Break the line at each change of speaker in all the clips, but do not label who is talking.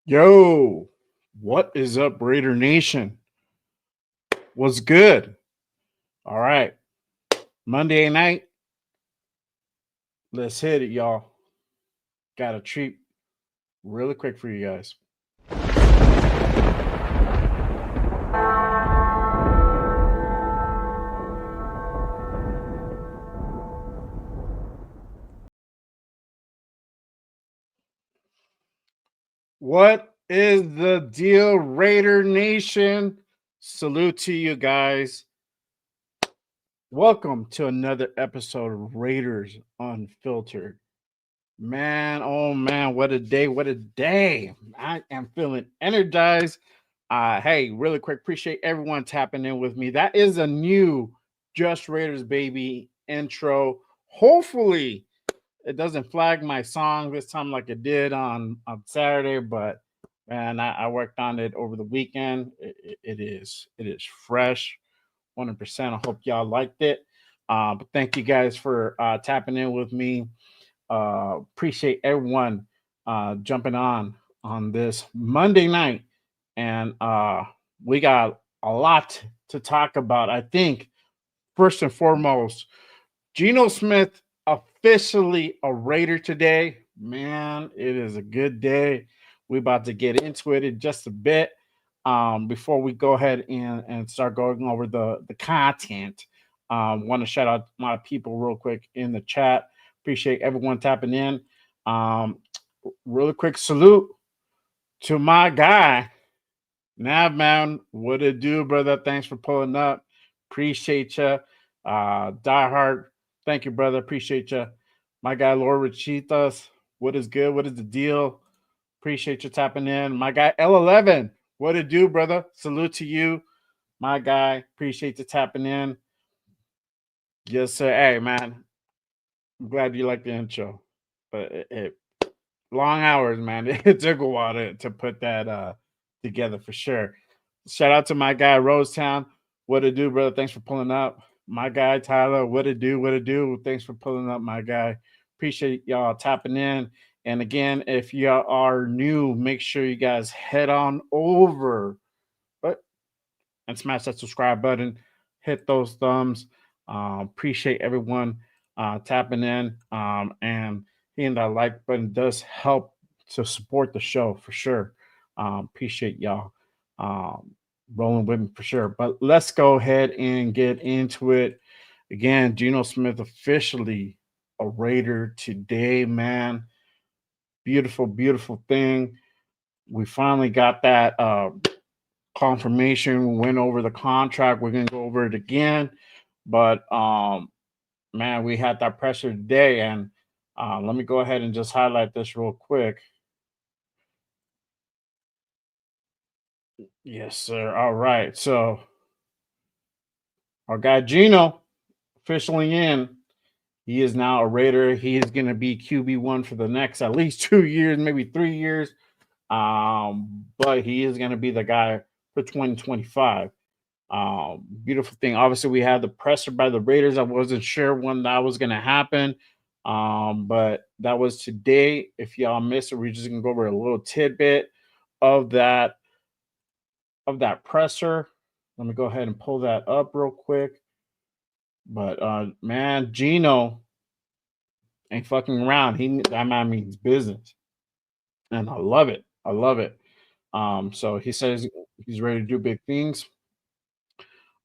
Yo, what is up, Raider Nation? What's good? All right, Monday night, let's hit it, y'all. Got a treat really quick for you guys. What is the deal, Raider Nation? Salute to you guys. Welcome to another episode of Raiders Unfiltered. Man, oh man, what a day, what a day. I am feeling energized. Hey, really quick, appreciate everyone tapping in with me. That is a new Just Raiders Baby intro. Hopefully, it doesn't flag my song this time like it did on Saturday, but man, I worked on it over the weekend. It is fresh, 100%. I hope y'all liked it. But thank you guys for tapping in with me. Appreciate everyone jumping on this Monday night, and we got a lot to talk about. I think first and foremost, Geno Smith officially a Raider today. Man, it is a good day. We about to get into it in just a bit. Before we go ahead and start going over the content, want to shout out my people real quick in the chat. Appreciate everyone tapping in. Um, Really quick salute to my guy, Nav man. What it do, brother? Thanks for pulling up. Appreciate you. Die Hard. Thank you, brother. Appreciate you. My guy, Lord Rachitas. What is good? What is the deal? Appreciate you tapping in. My guy, L11. What it do, brother? Salute to you, my guy. Appreciate you tapping in. Yes, sir. Hey, man. I'm glad you like the intro. But long hours, man. It took a while to put that together for sure. Shout out to my guy Rosetown. What it do, brother? Thanks for pulling up. My guy Tyler. What it do? What it do? Thanks for pulling up, my guy. Appreciate y'all tapping in. And again, if you are new, make sure you guys head on over, but and smash that subscribe button. Hit those thumbs. Appreciate everyone tapping in, and hitting that like button does help to support the show for sure. Appreciate y'all um, rolling with me for sure. But let's go ahead and get into it. Again, Geno Smith officially a Raider today, man. Beautiful, beautiful thing. We finally got that confirmation. We went over the contract. We're gonna go over it again. But man, we had that pressure today, and let me go ahead and just highlight this real quick. Yes, sir. All right. So our guy Gino officially in. He is now a Raider. He is going to be QB1 for the next at least 2 years, maybe 3 years. But he is going to be the guy for 2025. Beautiful thing. Obviously, we had the presser by the Raiders. I wasn't sure when that was going to happen. But that was today. If y'all missed it, we're just going to go over a little tidbit of that presser. Let me go ahead and pull that up real quick. But man, Gino ain't fucking around. That man means business, and I love it. I love it. So he says he's ready to do big things,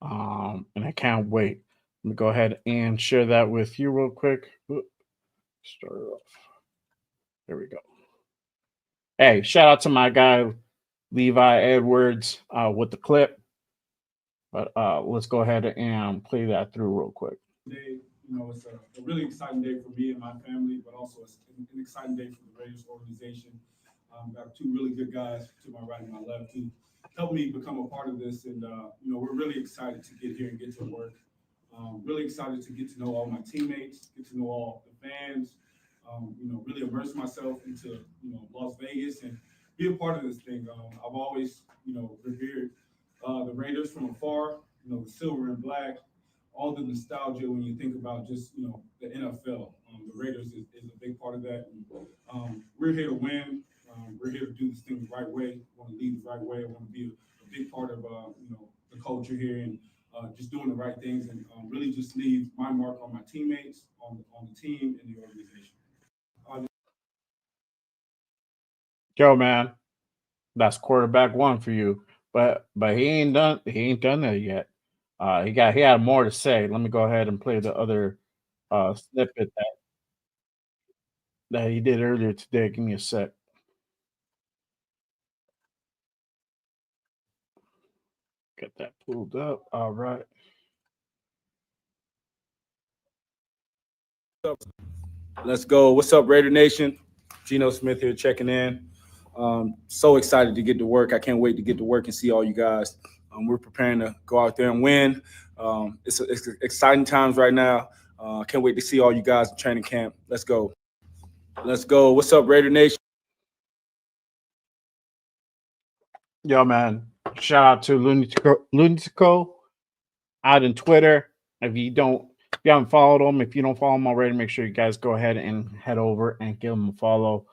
and I can't wait. Let me go ahead and share that with you real quick. Start it off. There we go. Hey, shout out to my guy Levi Edwards with the clip. But let's go ahead and play that through real quick.
Day, it's a really exciting day for me and my family, but also an exciting day for the Raiders organization. Got two really good guys to my right and my left who helped me become a part of this, and we're really excited to get here and get to work. Really excited to get to know all my teammates, get to know all the fans. Really immerse myself into Las Vegas and be a part of this thing. I've always revered the Raiders from afar. The silver and black, all the nostalgia when you think about just the NFL. The Raiders is a big part of that. And, we're here to win. we're here to do this thing the right way. I want to lead the right way. I want to be a big part of the culture here and just doing the right things and really just leave my mark on my teammates, on the team, and the organization.
Joe, man, that's quarterback one for you. But he ain't done. He ain't done that yet. He had more to say. Let me go ahead and play the other snippet that he did earlier today. Give me a sec. Get that pulled up. All right.
Let's go. What's up, Raider Nation? Geno Smith here checking in. So excited to get to work. I can't wait to get to work and see all you guys. We're preparing to go out there and win. It's exciting times right now. I can't wait to see all you guys in training camp. Let's go. Let's go. What's up, Raider Nation?
Yo, man. Shout out to Lunatico out in Twitter. If you haven't followed him, if you don't follow him already, make sure you guys go ahead and head over and give him a follow.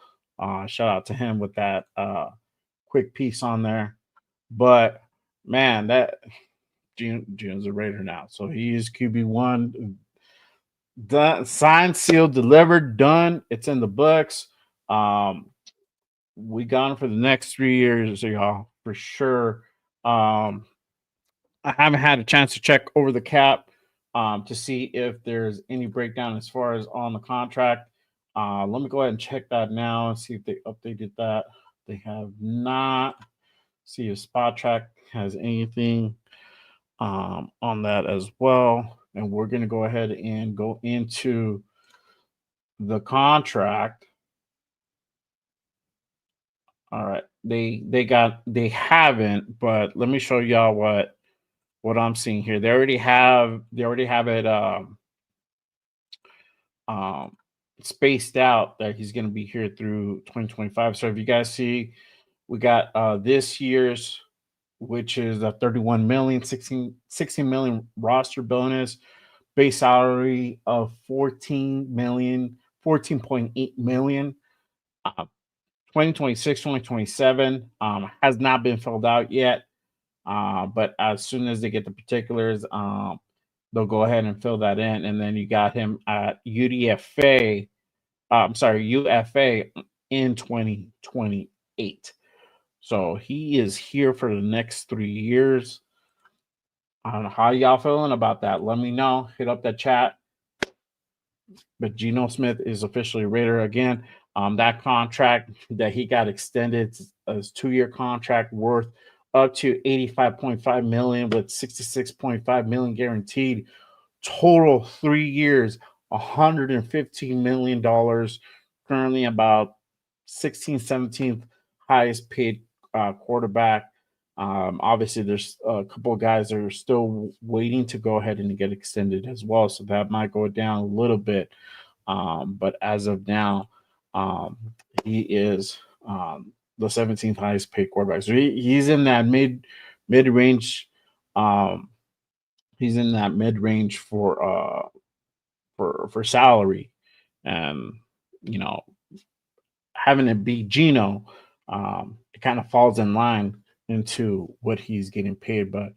Shout out to him with that quick piece on there. But man, that June's a Raider now, so he is QB1. Done, signed, sealed, delivered, done. It's in the books. We got him for the next 3 years, y'all, for sure. I haven't had a chance to check over the cap to see if there's any breakdown as far as on the contract. Let me go ahead and check that now and see if they updated that. They have not. See if Spot Track has anything on that as well. And we're going to go ahead and go into the contract. All right. They haven't, but let me show y'all what I'm seeing here. They already have it um spaced out that he's going to be here through 2025. So if you guys see, we got this year's, which is a 31 million, 16 million roster bonus, base salary of 14 million, 14.8 million. 2026, 2027 has not been filled out yet. But as soon as they get the particulars, they'll go ahead and fill that in. And then you got him at UFA in 2028. So he is here for the next 3 years. I don't know how y'all feeling about that. Let me know. Hit up that chat. But Geno Smith is officially Raider again. That contract that he got extended is 2-year contract worth up to 85.5 million with 66.5 million guaranteed. Total 3 years, $115 million. Currently about 16th, 17th highest paid quarterback. Obviously, there's a couple of guys that are still waiting to go ahead and get extended as well, so that might go down a little bit. But as of now, he is the 17th highest paid quarterback. So he's in that mid range. He's in that mid range for salary, and you know, having it be Geno, it kind of falls in line into what he's getting paid. But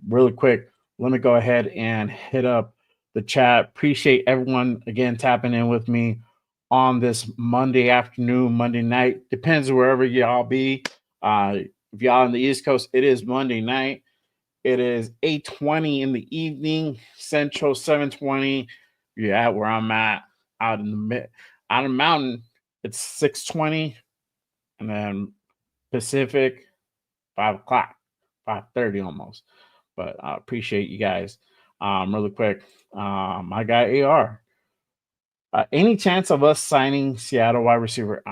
really quick, let me go ahead and hit up the chat. Appreciate everyone again tapping in with me on this Monday afternoon, Monday night. Depends wherever y'all be. If y'all on the East Coast, it is Monday night. It is 8:20 in the evening, Central 7:20. Yeah, where I'm at, out in out of the mountain, it's 6:20, and then Pacific 5 o'clock, 5:30 almost. But I appreciate you guys. Really quick, my guy AR. Any chance of us signing Seattle wide receiver?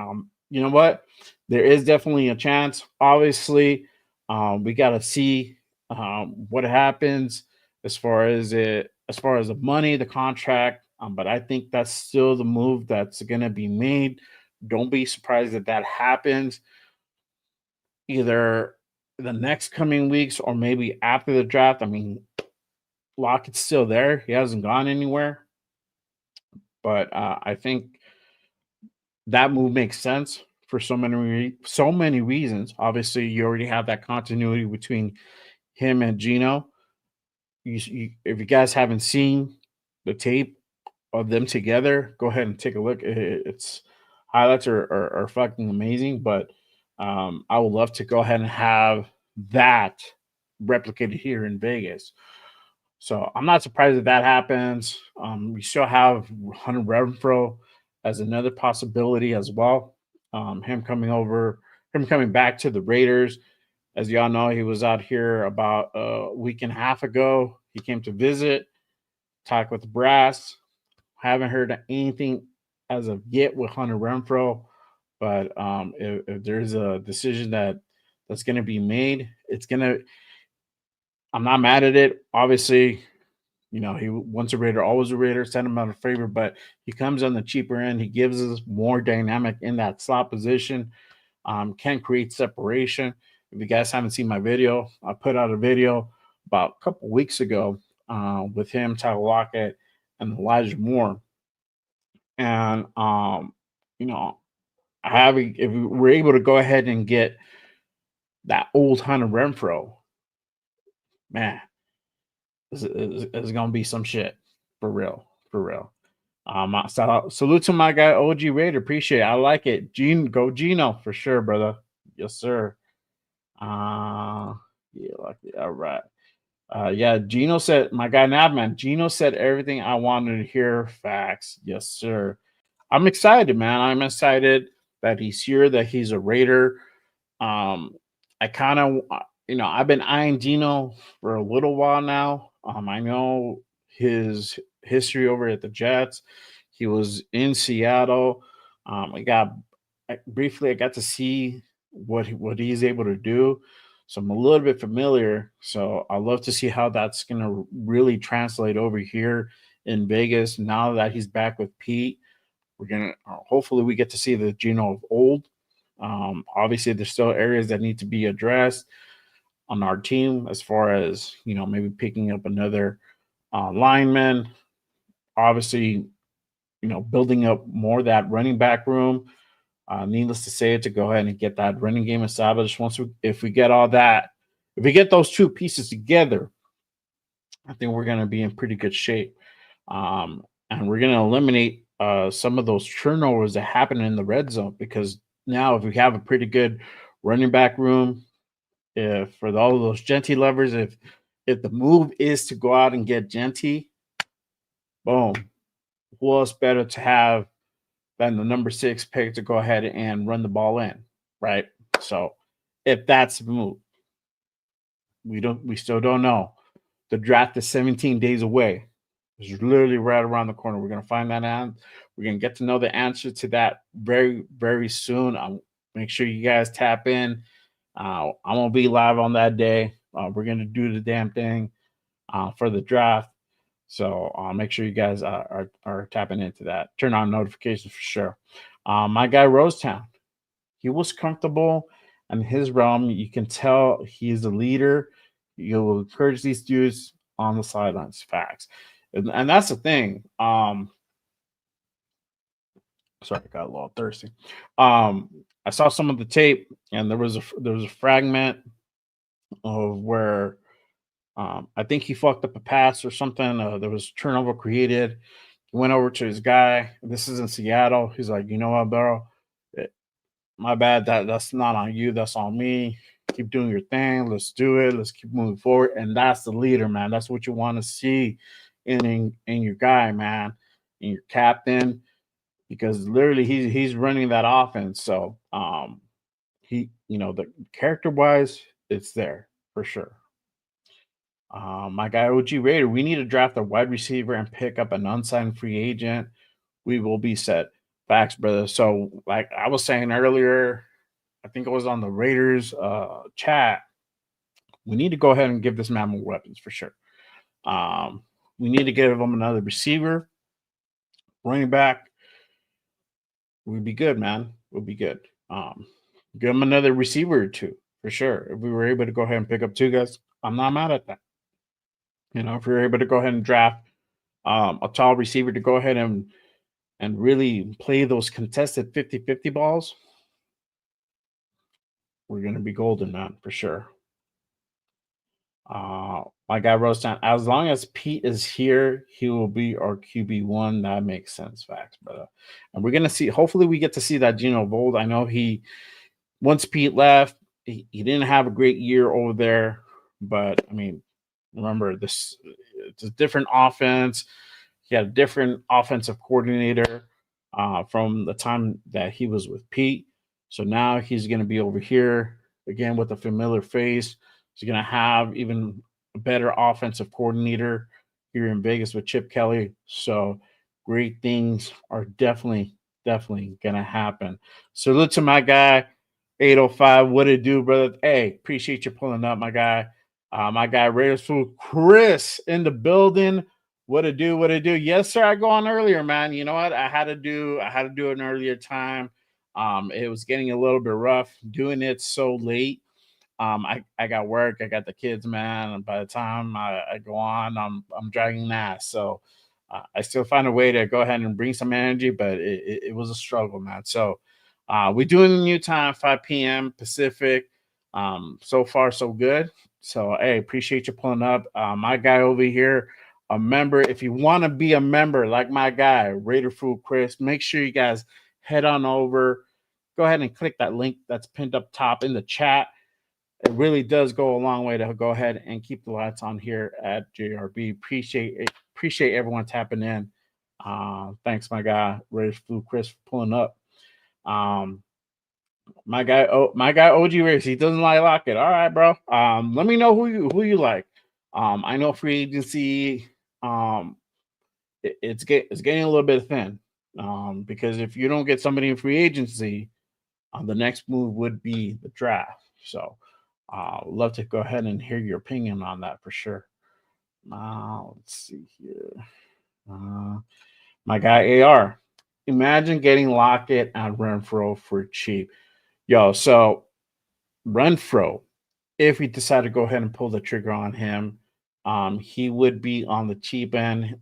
You know what? There is definitely a chance. Obviously, we got to see what happens as far as the money, the contract. But I think that's still the move that's going to be made. Don't be surprised if that happens either the next coming weeks or maybe after the draft. I mean, Lockett's still there; he hasn't gone anywhere. But I think that move makes sense for so many reasons. Obviously, you already have that continuity between him and Geno. If you guys haven't seen the tape of them together, go ahead and take a look. It's highlights are fucking amazing. But I would love to go ahead and have that replicated here in Vegas. So I'm not surprised that happens. We still have Hunter Renfro as another possibility as well. Him coming over, him coming back to the Raiders. As y'all know, he was out here about a week and a half ago. He came to visit, talk with the brass. Haven't heard anything as of yet with Hunter Renfro, but if there's a decision that's going to be made, it's going to. I'm not mad at it. Obviously, he once a Raider, always a Raider. Send him out a favor, but he comes on the cheaper end. He gives us more dynamic in that slot position. Can create separation. If you guys haven't seen my video, I put out a video about a couple weeks ago with him, Tyler Lockett, and Elijah Moore. And you know, if we were able to go ahead and get that old Hunter Renfro, man, it's gonna be some shit for real, for real. Salute to my guy OG Raider, appreciate it. I like it. Go Geno for sure, brother. Yes, sir. Yeah, like it. All right. Yeah, Geno said, my guy Navman, Geno said everything I wanted to hear. Facts. Yes, sir. I'm excited, man. I'm excited that he's here, that he's a Raider. I kind of, I've been eyeing Geno for a little while now. I know his history over at the Jets. He was in Seattle. I got to see what he's able to do. So I'm a little bit familiar. So I love to see how that's gonna really translate over here in Vegas. Now that he's back with Pete, we're gonna hopefully we get to see the Geno of old. Obviously, there's still areas that need to be addressed on our team as far as maybe picking up another lineman. Obviously, building up more of that running back room. Needless to say, to go ahead and get that running game established. If we get all that, if we get those two pieces together, I think we're going to be in pretty good shape. And we're going to eliminate some of those turnovers that happen in the red zone, because now if we have a pretty good running back room, if for all of those Genty lovers, if the move is to go out and get Genty, boom, who else better to have than the number 6 pick to go ahead and run the ball in, right? So if that's the move, we still don't know. The draft is 17 days away. It's literally right around the corner. We're gonna find that out. We're gonna get to know the answer to that very, very soon. Make sure you guys tap in. I'm gonna be live on that day. We're gonna do the damn thing for the draft. So make sure you guys are tapping into that. Turn on notifications for sure. My guy Rosetown, he was comfortable in his realm. You can tell he's a leader. You'll encourage these dudes on the sidelines. Facts, and that's the thing. Sorry, I got a little thirsty. I saw some of the tape, and there was a fragment of where I think he fucked up a pass or something. There was turnover created. He went over to his guy. This is in Seattle. He's like, you know what, bro? My bad. That's not on you. That's on me. Keep doing your thing. Let's do it. Let's keep moving forward. And that's the leader, man. That's what you want to see in your guy, man, in your captain, because literally he's running that offense. So the character wise, it's there for sure. My guy OG Raider, we need to draft a wide receiver and pick up an unsigned free agent. We will be set. Facts, brother. So, like I was saying earlier, I think it was on the Raiders chat. We need to go ahead and give this man more weapons for sure. We need to give him another receiver, running back. We'd be good, man. We'll be good. Give him another receiver or two for sure. If we were able to go ahead and pick up 2 guys, I'm not mad at that. If you're able to go ahead and draft a tall receiver to go ahead and really play those contested 50-50 balls, we're gonna be golden, man, for sure. My guy wrote down, as long as Pete is here, he will be our QB1. That makes sense, facts, brother. And we're gonna see. Hopefully, we get to see that Geno Bold. I know he once Pete left, he didn't have a great year over there, but I mean, remember this, it's a different offense. He had a different offensive coordinator from the time that he was with Pete. So now he's going to be over here again with a familiar face. He's going to have even a better offensive coordinator here in Vegas with Chip Kelly. So great things are definitely going to happen. Salute to my guy, 805. What it do, brother? Hey, appreciate you pulling up, my guy. My guy, Raiders Food Chris in the building. What to do? What to do? Yes, sir. I go on earlier, man. You know what? I had to do an earlier time. It was getting a little bit rough doing it so late. I got work. I got the kids, man. And by the time I go on, I'm dragging ass. So I still find a way to go ahead and bring some energy, but it was a struggle, man. So we're doing the new time, 5 p.m. Pacific. So far, so good. So hey, appreciate you pulling up. My guy over here, a member. If you want to be a member, like my guy, Raider Food Chris, make sure you guys head on over. Go ahead and click that link that's pinned up top in the chat. It really does go a long way to go ahead and keep the lights on here at JRB. Appreciate it. Appreciate everyone tapping in. Thanks, my guy, Raider Food Chris, for pulling up. Um, my guy OG Race, he doesn't like Lockett. All right, bro. Let me know who you like. I know free agency. Um, it's getting a little bit thin. Because if you don't get somebody in free agency, the next move would be the draft. So, love to go ahead and hear your opinion on that for sure. Let's see here. Uh, my guy AR. Imagine getting Lockett and Renfro for cheap. Yo, so Renfro, if we decide to go ahead and pull the trigger on him, he would be on the cheap end.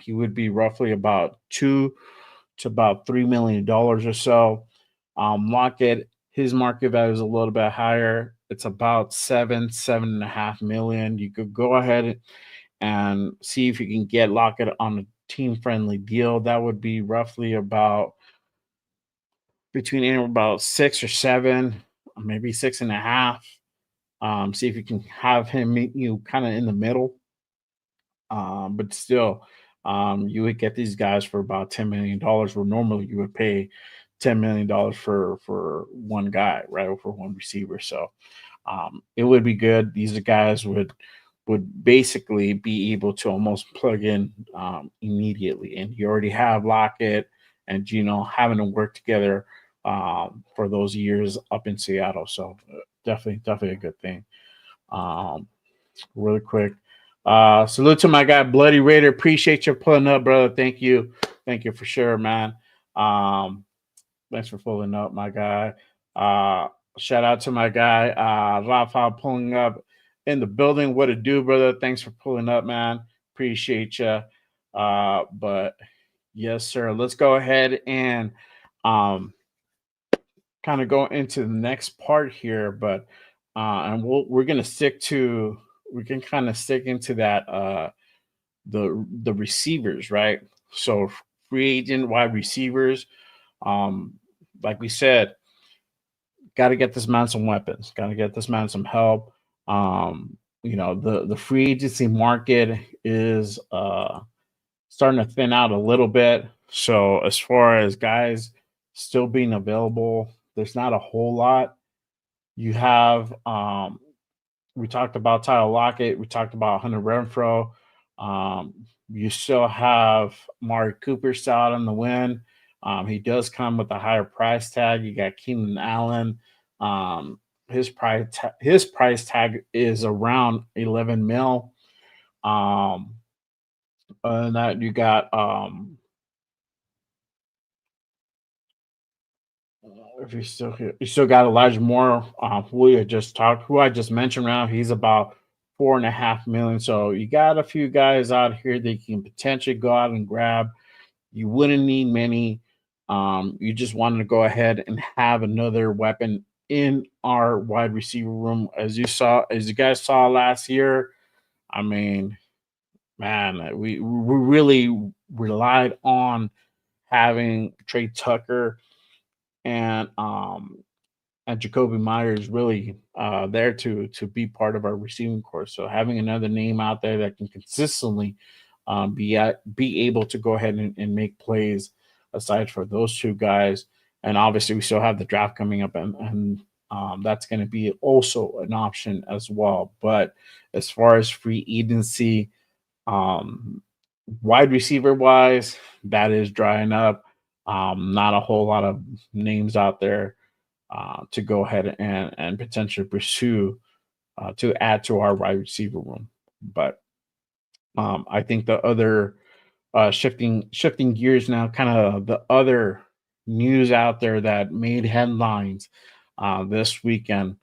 He would be roughly about about $3 million or so. Lockett, his market value is a little bit higher. It's about 7.5 million. You could go ahead and see if you can get Lockett on a team friendly deal. That would be roughly about between anywhere about 6 or 7, maybe 6.5. See if you can have him meet you kind of in the middle. But still, you would get these guys for about $10 million, where normally you would pay $10 million for one guy, right, or for one receiver. So it would be good. These guys would basically be able to almost plug in immediately, and you already have Lockett and Geno having to work together for those years up in Seattle. So definitely a good thing. Um, Really quick. Salute to my guy Bloody Raider. Appreciate you pulling up, brother. Thank you. Thank you for sure, man. Um, Thanks for pulling up, my guy. Uh, Shout out to my guy, Rafa, pulling up in the building. What it do, brother? Thanks for pulling up, man. Appreciate you. But yes, sir. Let's go ahead and um kind of go into the next part here, but and we're gonna stick to we can kind of stick into that the receivers, right? So free agent wide receivers, um, like we said, got to get this man some weapons, got to get this man some help. The free agency market is starting to thin out a little bit. So as far as guys still being available, there's not a whole lot. You have we talked about Tyler Lockett, we talked about Hunter Renfro. You still have Mari Cooper still out on the win. He does come with a higher price tag. You got Keenan Allen. Um, his price tag is around 11 mil. Um, and that you got if you're still here, you still got Elijah Moore, who I just mentioned. Now he's about 4.5 million. So you got a few guys out here that you can potentially go out and grab. You wouldn't need many. You just wanted to go ahead and have another weapon in our wide receiver room. As you guys saw last year, I mean, man, we really relied on having Trey Tucker and Jacoby Myers really there to be part of our receiving corps. So having another name out there that can consistently be able to go ahead and make plays aside for those two guys, and obviously we still have the draft coming up, and that's going to be also an option as well. But as far as free agency, um, wide receiver wise, that is drying up. Not a whole lot of names out there to go ahead and potentially pursue to add to our wide receiver room. But I think the other shifting gears now, kind of the other news out there that made headlines this weekend.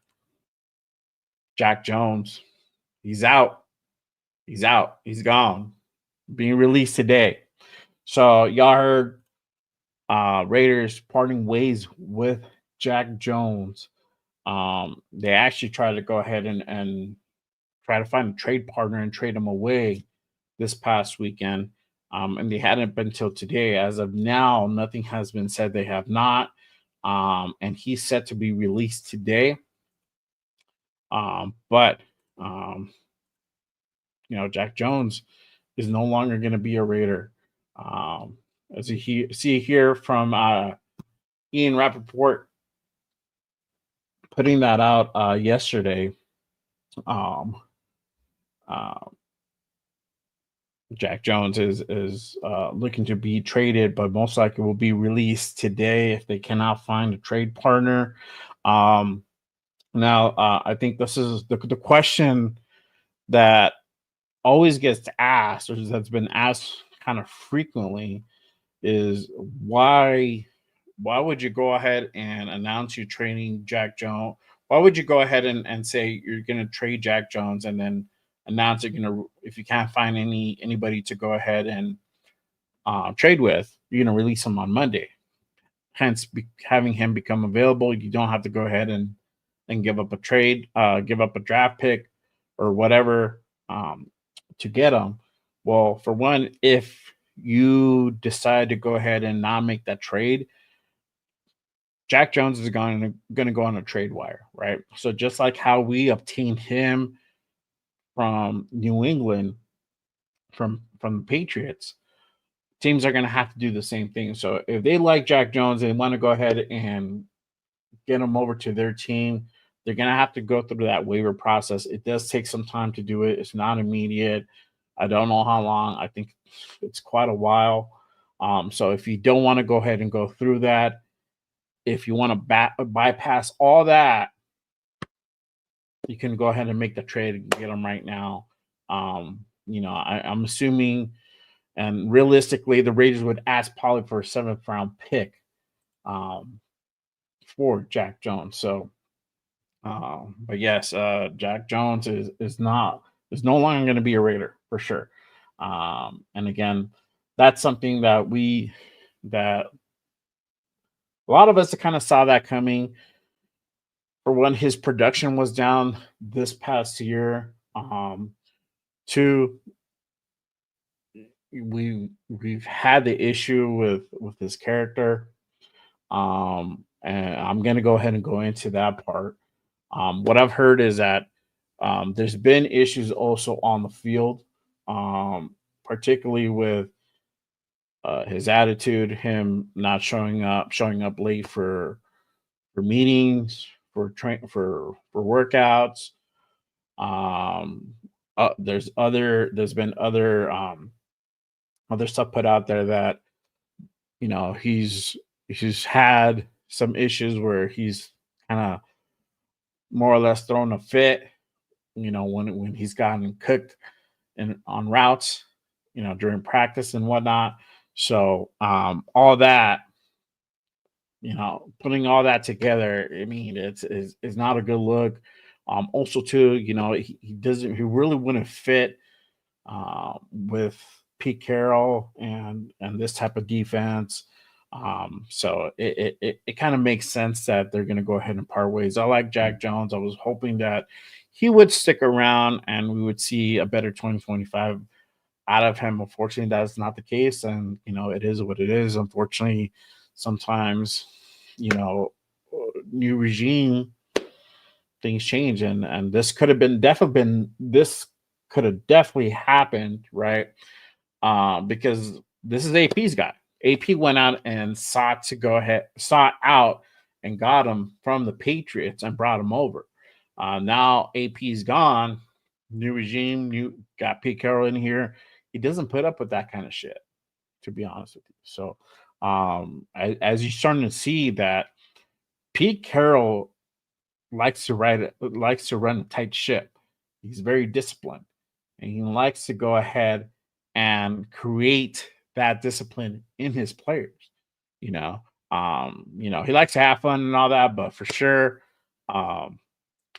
Jack Jones, he's out. He's out. He's gone. Being released today. So y'all heard Raiders parting ways with Jack Jones. They actually tried to go ahead and try to find a trade partner and trade him away this past weekend. And they hadn't been until today. As of now, nothing has been said. They have not. And he's set to be released today. But Jack Jones is no longer going to be a Raider. As you see here from Ian Rappaport putting that out yesterday. Um, uh, Jack Jones is looking to be traded, but most likely will be released today if they cannot find a trade partner. Now, I think this is the question that always gets asked, or that's been asked kind of frequently, is why would you go ahead and announce you're trading Jack Jones? Why would you go ahead and say you're going to trade Jack Jones and then announce you're going to, if you can't find anybody to go ahead and trade with, you're going to release him on Monday? Hence, having him become available, you don't have to go ahead and give up a trade, give up a draft pick or whatever to get him. Well, for one, if you decide to go ahead and not make that trade, Jack Jones is going to go on a trade wire, right? So just like how we obtained him from New England, from the Patriots, teams are going to have to do the same thing. So if they like Jack Jones, they want to go ahead and get him over to their team, they're going to have to go through that waiver process. It does take some time to do it. It's not immediate. I don't know how long. I think it's quite a while. So if you don't want to go ahead and go through that, if you want to bypass all that, you can go ahead and make the trade and get them right now. I'm assuming, and realistically, the Raiders would ask probably for a 7th-round pick for Jack Jones. So, but yes, Jack Jones is no longer going to be a Raider for sure. And again, that's something that a lot of us kind of saw that coming. For one, his production was down this past year. Two, we've had the issue with his character. And I'm gonna go ahead and go into that part. What I've heard is that there's been issues also on the field, particularly with his attitude, him not showing up late for meetings, for workouts. There's been other stuff put out there that he's had some issues where he's kind of more or less thrown a fit. When he's gotten cooked and on routes, during practice and whatnot. So all that, putting all that together, I mean, it's not a good look. Also, too, he really wouldn't fit with Pete Carroll and this type of defense. So it kind of makes sense that they're going to go ahead and part ways. I like Jack Jones. I was hoping that he would stick around and we would see a better 2025 out of him. Unfortunately, that's not the case. And, it is what it is. Unfortunately, sometimes, you know, new regime, things change. And this could have definitely happened, right? Because this is AP's guy. AP went out and sought out and got him from the Patriots and brought him over. Now AP's gone, new regime, new got Pete Carroll in here. He doesn't put up with that kind of shit, to be honest with you. So, as you're starting to see that Pete Carroll likes to run a tight ship. He's very disciplined, and he likes to go ahead and create that discipline in his players. You know, he likes to have fun and all that, but for sure, um,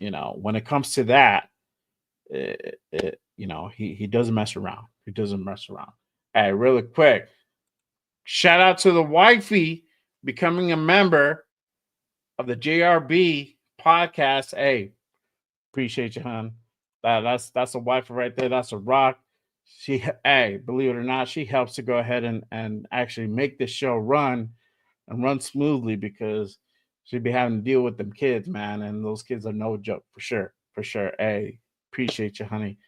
when it comes to that, he doesn't mess around. He doesn't mess around. Hey, really quick, shout out to the wifey becoming a member of the JRB podcast. Hey, appreciate you, hon. That's a wife right there. That's a rock. Hey, believe it or not, she helps to go ahead and actually make this show run and run smoothly because she'd be having to deal with them kids, man, and those kids are no joke for sure, for sure. Hey, appreciate you, honey.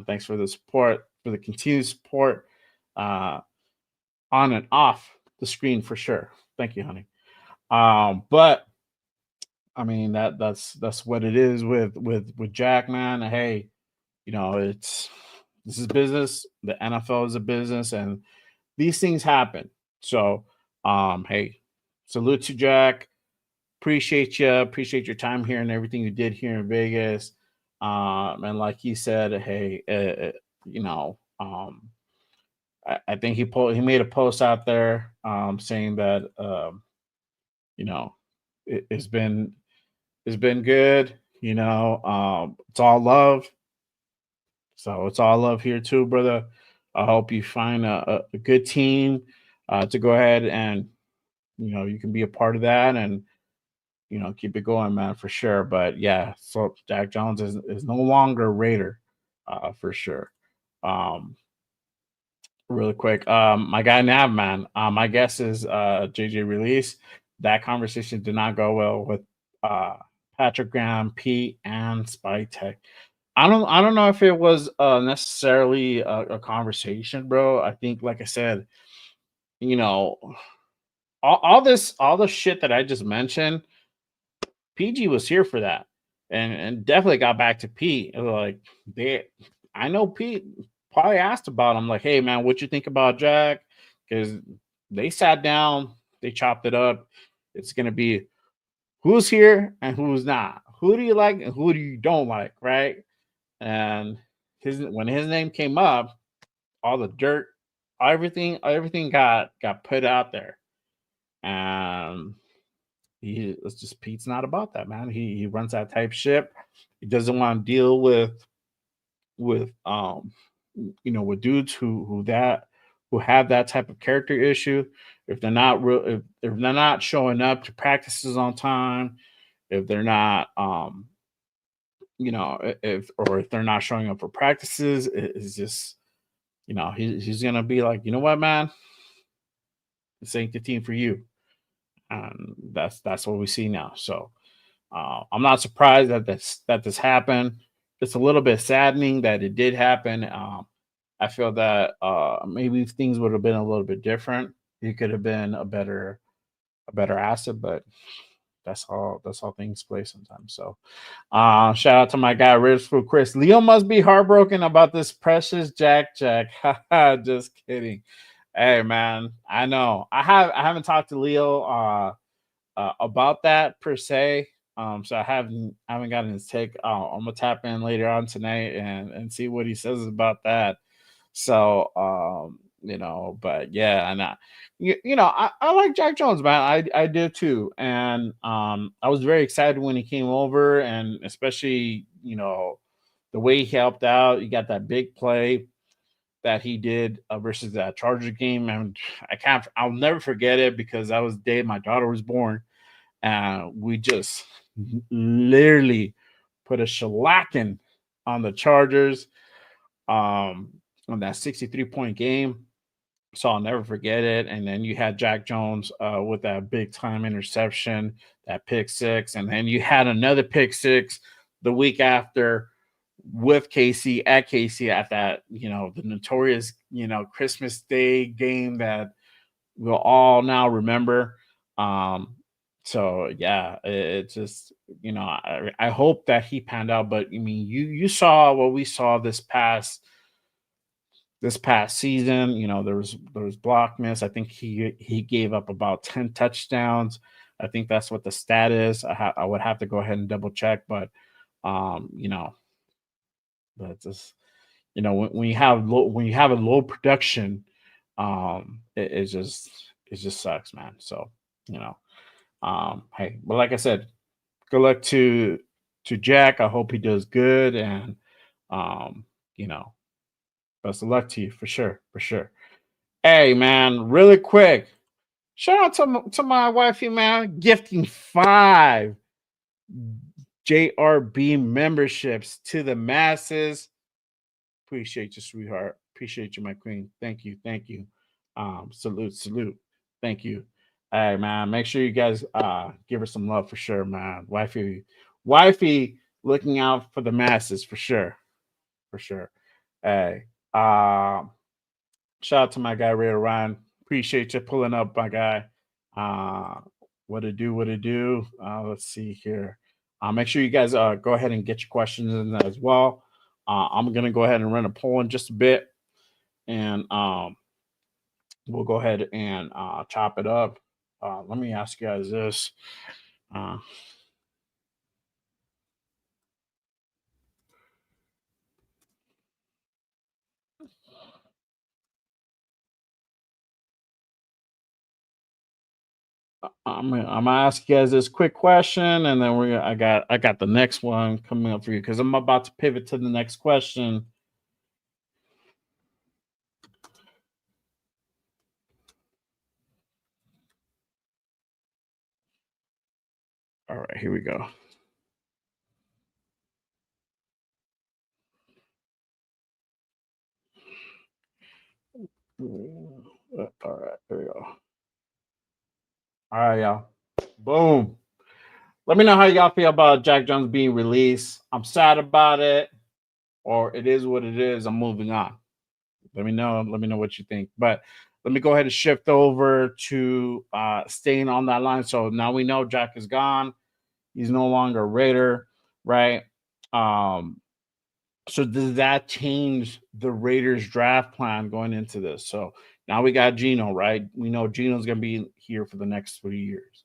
Thanks for the support, for the continued support, uh, on and off the screen for sure. Thank you, honey. But I mean that's what it is with Jack, man. Hey, it's this is business. The NFL is a business, and these things happen. So, hey, salute to Jack. Appreciate you. Appreciate your time here and everything you did here in Vegas. And like he said, hey, you know, I think he made a post out there saying that you know it's been good. It's all love. So it's all love here too, brother. I hope you find a good team to go ahead and you can be a part of that and keep it going, man, for sure. But yeah, so Jack Jones is no longer a Raider, for sure. Um, Really quick, my guy Nav, man. My guess is JJ release. That conversation did not go well with uh, Patrick Graham, Pete, and Spy Tech. I don't know if it was necessarily a conversation, bro. I think, like I said, you know, all the shit that I just mentioned, PG was here for that, and definitely got back to Pete. Like they, I know Pete probably asked about him, like, "Hey man, what you think about Jack?" Because they sat down, they chopped it up. It's gonna be who's here and who's not. Who do you like and who do you don't like, right? And when his name came up, all the dirt, everything got put out there. And it's just Pete's not about that, man. He runs that type ship. He doesn't want to deal with with dudes who have that type of character issue. If they're not real, if they're not showing up to practices on time, if they're not if or if they're not showing up for practices, it's just he's gonna be like, you know what, man, this ain't the team for you, and that's what we see now. So I'm not surprised that this happened. It's a little bit saddening that it did happen. I feel that maybe things would have been a little bit different. He could have been a better asset, but that's how things play sometimes. So shout out to my guy Rich for Chris. Leo must be heartbroken about this precious Jack. Just kidding. Hey man, I know. I haven't talked to Leo about that per se. So I haven't gotten his take. I'm gonna tap in later on tonight and see what he says about that. So but yeah, and I like Jack Jones, man. I do too, and I was very excited when he came over, and especially the way he helped out. He got that big play that he did versus that Charger game, and I'll never forget it because that was the day my daughter was born, and we just literally put a shellacking on the Chargers on that 63-point game. So I'll never forget it. And then you had Jack Jones with that big time interception, that pick six, and then you had another pick six the week after with KC at that, the notorious, Christmas Day game that we'll all now remember. Um, so yeah, it's just, I hope that he panned out. But I mean, you saw what we saw this past season. There was block miss. I think he gave up about 10 touchdowns. I think that's what the stat is. I would have to go ahead and double check, but um, you know, but just when you have a low production, it just sucks, man. So you know, hey, but like I said, good luck to Jack. I hope he does good, and um, you know, best of luck to you for sure, for sure. Hey, man, really quick, shout out to my wifey, man, gifting 5 JRB memberships to the masses. Appreciate you, sweetheart. Appreciate you, my queen. Thank you, thank you. Salute, salute. Thank you. Hey, man, make sure you guys give her some love for sure, man. Wifey, looking out for the masses for sure, for sure. Hey, shout out to my guy Ray Ryan. Appreciate you pulling up, my guy. Uh, what to do? What to do? Let's see here. Make sure you guys go ahead and get your questions in as well. I'm gonna go ahead and run a poll in just a bit, and we'll go ahead and chop it up. Let me ask you guys this. Uh, I'm gonna ask you guys this quick question, and then I got the next one coming up for you because I'm about to pivot to the next question. All right, here we go. All right, there we go. All right, y'all. Boom. Let me know how y'all feel about Jack Jones being released. I'm sad about it, or it is what it is. I'm moving on. Let me know. Let me know what you think. But let me go ahead and shift over to staying on that line. So now we know Jack is gone. He's no longer a Raider, right? Um, so does that change the Raiders draft plan going into this? So now we got Geno, right? We know Geno's going to be here for the next 3 years.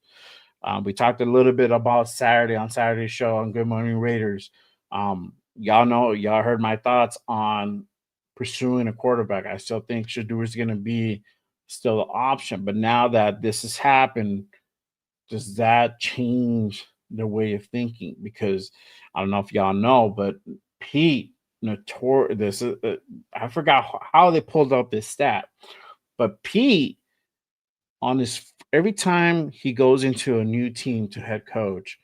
We talked a little bit about Saturday on Saturday's show on Good Morning Raiders. Y'all heard my thoughts on pursuing a quarterback. I still think Shadur is going to be still an option, but now that this has happened, does that change their way of thinking? Because I don't know if y'all know, but Pete, this I forgot how they pulled up this stat, but Pete on his every time he goes into a new team to head coach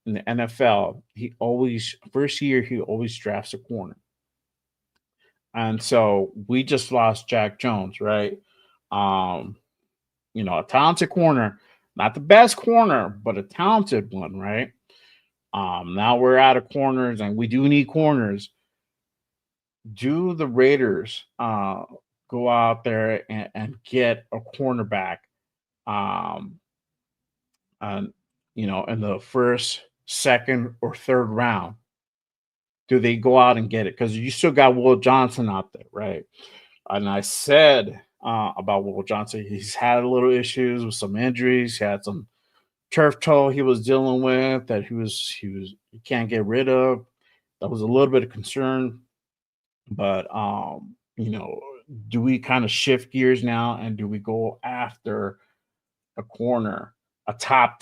in the NFL, he always first year he always drafts a corner. And so we just lost Jack Jones, right? Um, a talented corner, not the best corner, but a talented one, right? Now we're out of corners and we do need corners. Do the Raiders go out there and get a cornerback um, and in the first, second, or third round? Do they go out and get it? Because you still got Will Johnson out there, right? And I said about Will Johnson, he's had a little issues with some injuries. He had some turf toe he was dealing with that he can't get rid of. That was a little bit of concern. But do we kind of shift gears now and do we go after a corner, a top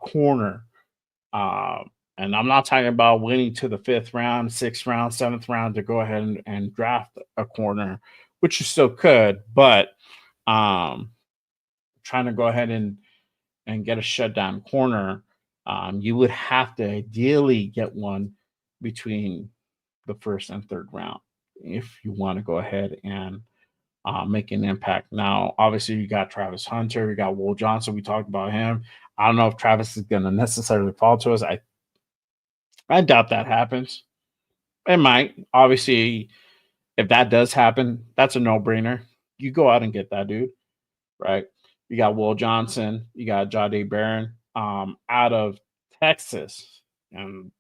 corner? And I'm not talking about winning to the fifth round, sixth round, seventh round to go ahead and draft a corner, which you still could, but um, trying to go ahead and get a shutdown corner, you would have to ideally get one between the first and third round if you want to go ahead and make an impact. Now, obviously, you got Travis Hunter, you got Will Johnson. We talked about him. I don't know if Travis is going to necessarily fall to us. I doubt that happens. It might. Obviously, if that does happen, that's a no brainer. You go out and get that dude, right? You got Will Johnson, you got Jade Barron out of Texas. And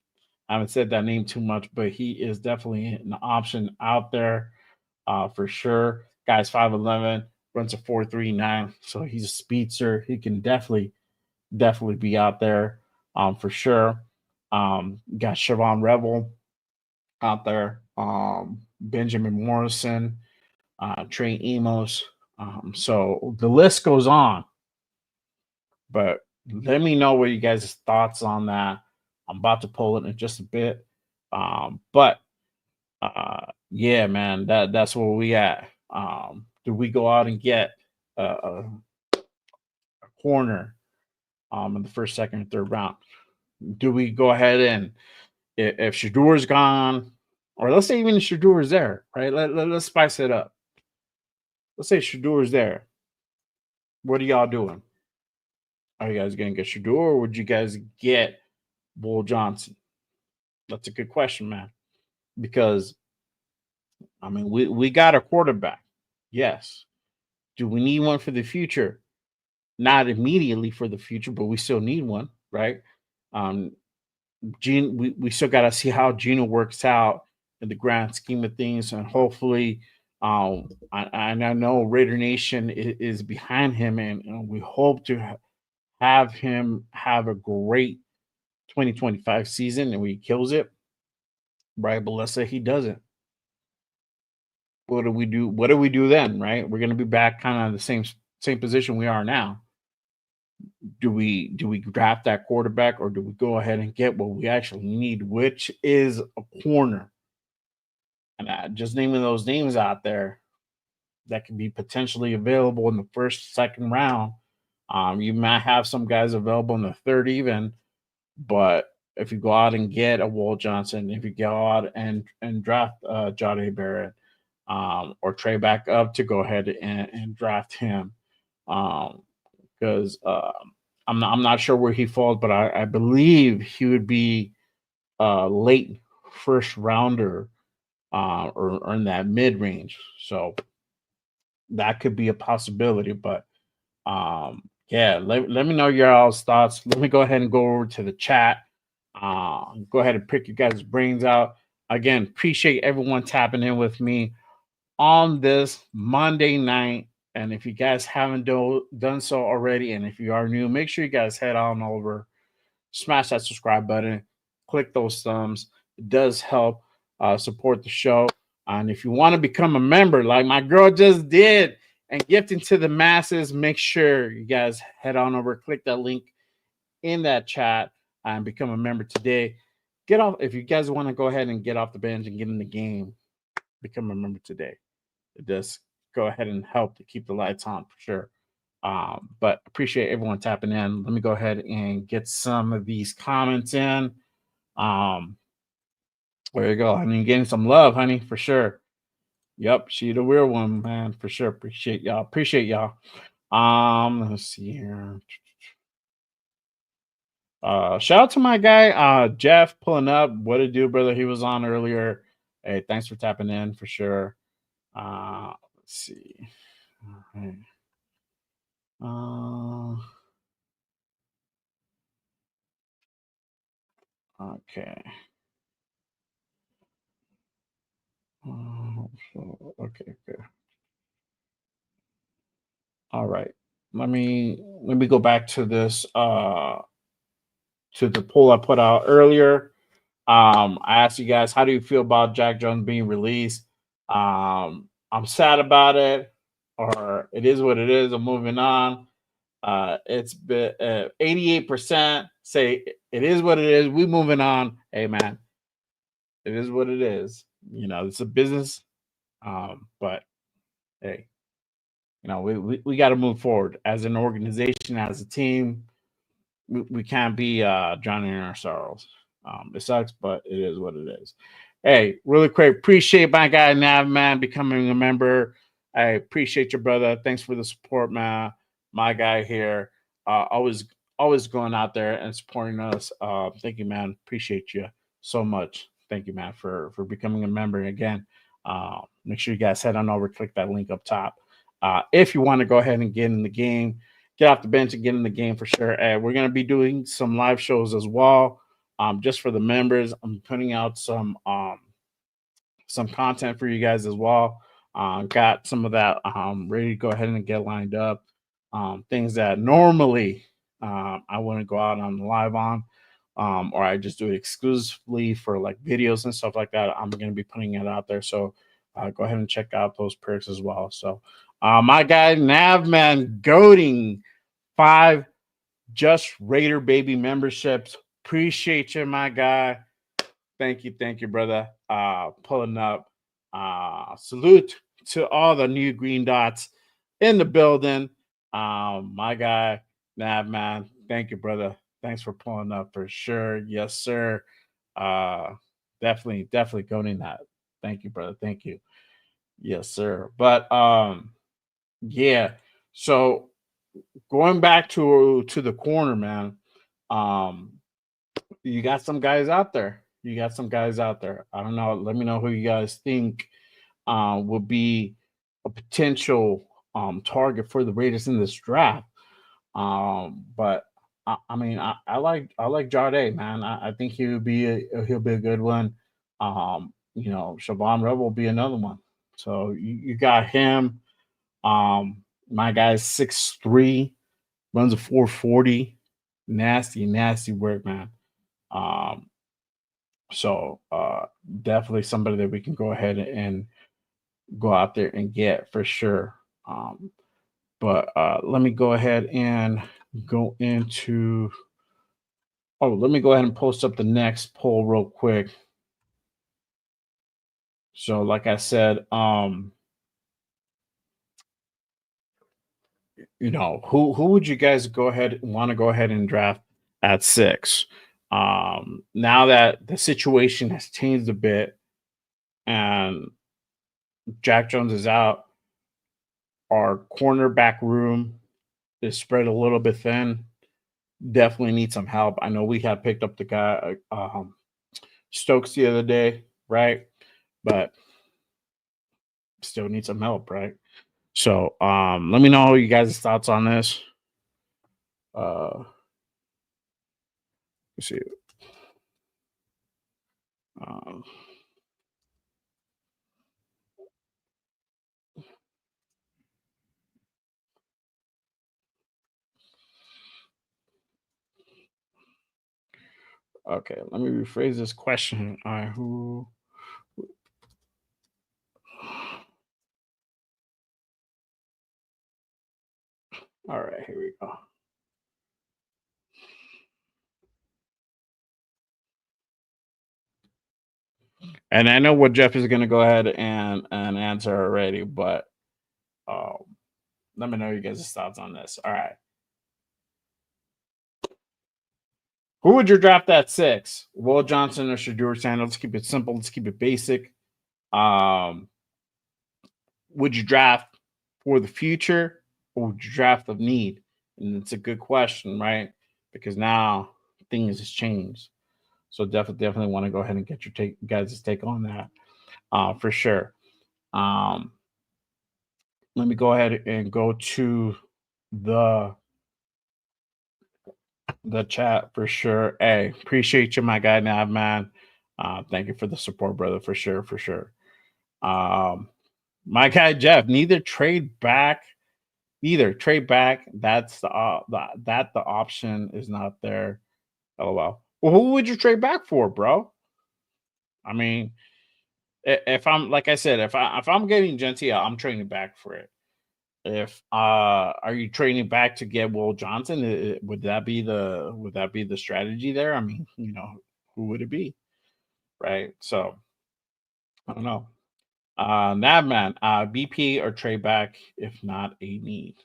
I haven't said that name too much, but he is definitely an option out there for sure. Guy's 5'11, runs a 4.39, so he's a speedster. He can definitely be out there for sure. Got Siobhan Rebel out there, Benjamin Morrison, Trey Emos. So the list goes on, but let me know what you guys' thoughts on that. I'm about to pull it in just a bit. But yeah, man, that's where we at. Do we go out and get a corner in the first, second, and third round? Do we go ahead and if Shadur's gone, or let's say even Shadur's there, right? Let's spice it up. Let's say Shadur's there. What are y'all doing? Are you guys going to get Shadur, or would you guys get Bull Johnson? That's a good question, man. Because I mean, we got a quarterback. Yes. Do we need one for the future? Not immediately for the future, but we still need one, right? Um, we still got to see how Geno works out in the grand scheme of things, and hopefully, I know Raider Nation is behind him, and we hope to have him have a great 2025 season, and he kills it, right? But let's say he doesn't. What do we do? What do we do then, right? We're going to be back kind of the same position we are now. Do we draft that quarterback, or do we go ahead and get what we actually need, which is a corner? And just naming those names out there that can be potentially available in the first, second round. You might have some guys available in the third, even, but if you go out and get a Will Johnson, if you go out and draft Jade Barrett, or trade back up to go ahead and draft him, because I'm not sure where he falls, but I believe he would be late first rounder, or in that mid range. So that could be a possibility. But yeah, let me know your all's thoughts. Let me go ahead and go over to the chat. Go ahead and pick your guys' brains out. Again, appreciate everyone tapping in with me on this Monday night. And if you guys haven't done so already, and if you are new, make sure you guys head on over, smash that subscribe button, click those thumbs. It does help support the show. And if you want to become a member, like my girl just did, and gifting to the masses, make sure you guys head on over, click that link in that chat, and become a member today. Get off if you guys want to go ahead and get off the bench and get in the game. Become a member today. It does go ahead and help to keep the lights on for sure. But appreciate everyone tapping in. Let me go ahead and get some of these comments in. There you go. I mean, getting some love, honey, for sure. Yep, she the real one, man, for sure. Appreciate y'all. Appreciate y'all. Let's see here. Shout out to my guy, Jeff, pulling up. What to do, brother? He was on earlier. Hey, thanks for tapping in for sure. Let's see. All right. Okay. Okay, good. All right. Let me go back to this to the poll I put out earlier. I asked you guys, how do you feel about Jack Jones being released? I'm sad about it, or it is what it is. I'm moving on. It's been 88% say it is what it is. We moving on. Hey man, it is what it is. It's a business. But hey, we got to move forward as an organization, as a team. We can't be drowning in our sorrows. It sucks, but it is what it is. Hey, really quick, appreciate my guy Nav man becoming a member. I appreciate your brother. Thanks for the support, man. My guy here, always going out there and supporting us. Thank you, man. Appreciate you so much. Thank you, man, for becoming a member again. Make sure you guys head on over, click that link up top. If you want to go ahead and get in the game, get off the bench and get in the game for sure. And we're going to be doing some live shows as well, just for the members. I'm putting out some content for you guys as well. Got some of that ready to go ahead and get lined up. Things that normally I wouldn't go out on the live on, or I just do it exclusively for like videos and stuff like that. I'm going to be putting it out there. So go ahead and check out those perks as well. So my guy Navman goading 5 Just Raider Baby memberships. Appreciate you, my guy. Thank you, brother. Pulling up. Salute to all the new green dots in the building. My guy, Nav man. Thank you, brother. Thanks for pulling up for sure. Yes, sir. Uh, definitely going that. Thank you, brother. Thank you. Yes, sir. But yeah. So going back to the corner, man. Um, you got some guys out there. You got some guys out there. I don't know. Let me know who you guys think will be a potential target for the Raiders in this draft. But I mean, I like Jade, man. I think he'll be a good one. Siobhan Rebel will be another one. So you got him. My guy's 6'3", runs a 440. Nasty work, man. Um, so definitely somebody that we can go ahead and go out there and get for sure. But let me go ahead and go into. Oh, let me go ahead and post up the next poll real quick. So, like I said, who would you guys want to go ahead and draft at 6? Now that the situation has changed a bit and Jack Jones is out, our cornerback room is spread a little bit thin. Definitely need some help. I know we had picked up the guy Stokes the other day, right? But still need some help, right? So let me know you guys' thoughts on this. Let's see. Um, okay, let me rephrase this question. All right, who? All right, here we go. And I know what Jeff is going to go ahead and answer already, but um, let me know you guys' thoughts on this. All right. Who would you draft at 6? Will Johnson or Shadur Sanders? Let's keep it simple. Let's keep it basic. Um, would you draft for the future or would you draft of need? And it's a good question, right? Because now things has changed. So definitely want to go ahead and get your guys' take on that for sure. Um, let me go ahead and go to the the chat for sure. Hey, appreciate you, my guy Nav man. Thank you for the support, brother, for sure, for sure. Um, my guy Jeff, neither trade back. That's the option is not there. LOL. Well, who would you trade back for, bro? I mean, if I'm like I said, if I'm getting Gentile, I'm trading back for it. if are you trading back to get Will Johnson? Would that be the strategy there? I mean, who would it be, right? So I don't know. Navman, BP or trade back if not a need.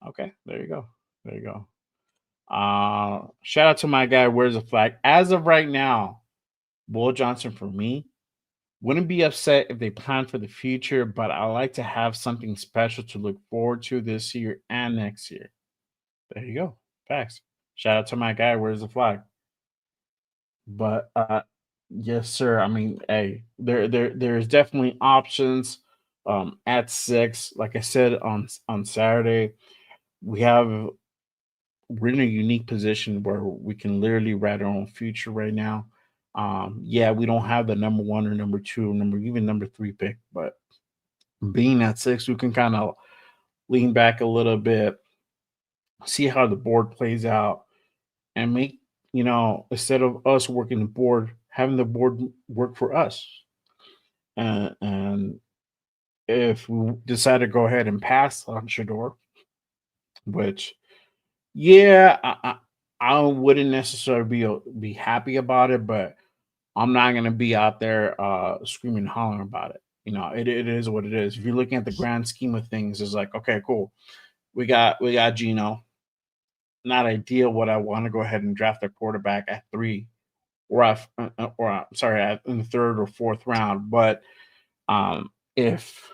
Okay, there you go. There you go. Shout out to my guy. Where's the flag? As of right now, Will Johnson for me wouldn't be upset if they plan for the future, but I like to have something special to look forward to this year and next year. There you go. Facts. Shout out to my guy. Where's the flag? But yes, sir. I mean, hey, there's definitely options. At six, like I said on Saturday, we have we're in a unique position where we can literally write our own future right now. Yeah, we don't have the number one or number two or even number three pick, but being at six, we can kind of lean back a little bit, see how the board plays out, and make, instead of us working the board, having the board work for us. And if we decide to go ahead and pass on Shador, which, yeah, I wouldn't necessarily be happy about it, but I'm not gonna be out there screaming and hollering about it. It is what it is. If you're looking at the grand scheme of things, it's like, okay, cool. We got Geno. Not ideal. What I want to go ahead and draft a quarterback at three, sorry, in the third or fourth round. But um, if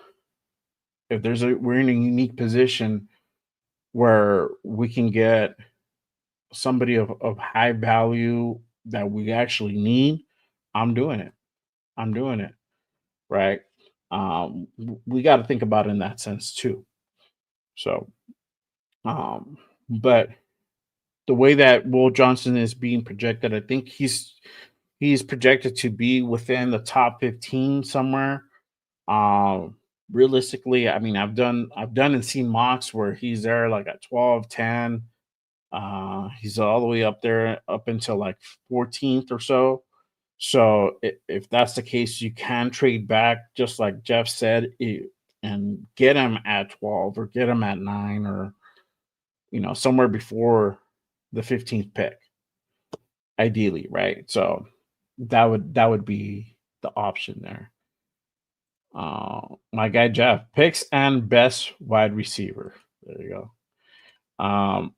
we're in a unique position where we can get somebody of high value that we actually need, I'm doing it. I'm doing it. Right. We got to think about it in that sense too. So, but the way that Will Johnson is being projected, I think he's projected to be within the top 15 somewhere. Um, Realistically, I mean, I've done and seen mocks where he's there like at 12, 10. He's all the way up there up until like 14th or so. So if that's the case, you can trade back, just like Jeff said, and get him at 12 or get him at 9 or somewhere before the 15th pick, ideally, right? So that would be the option there. My guy Jeff picks and best wide receiver. There you go.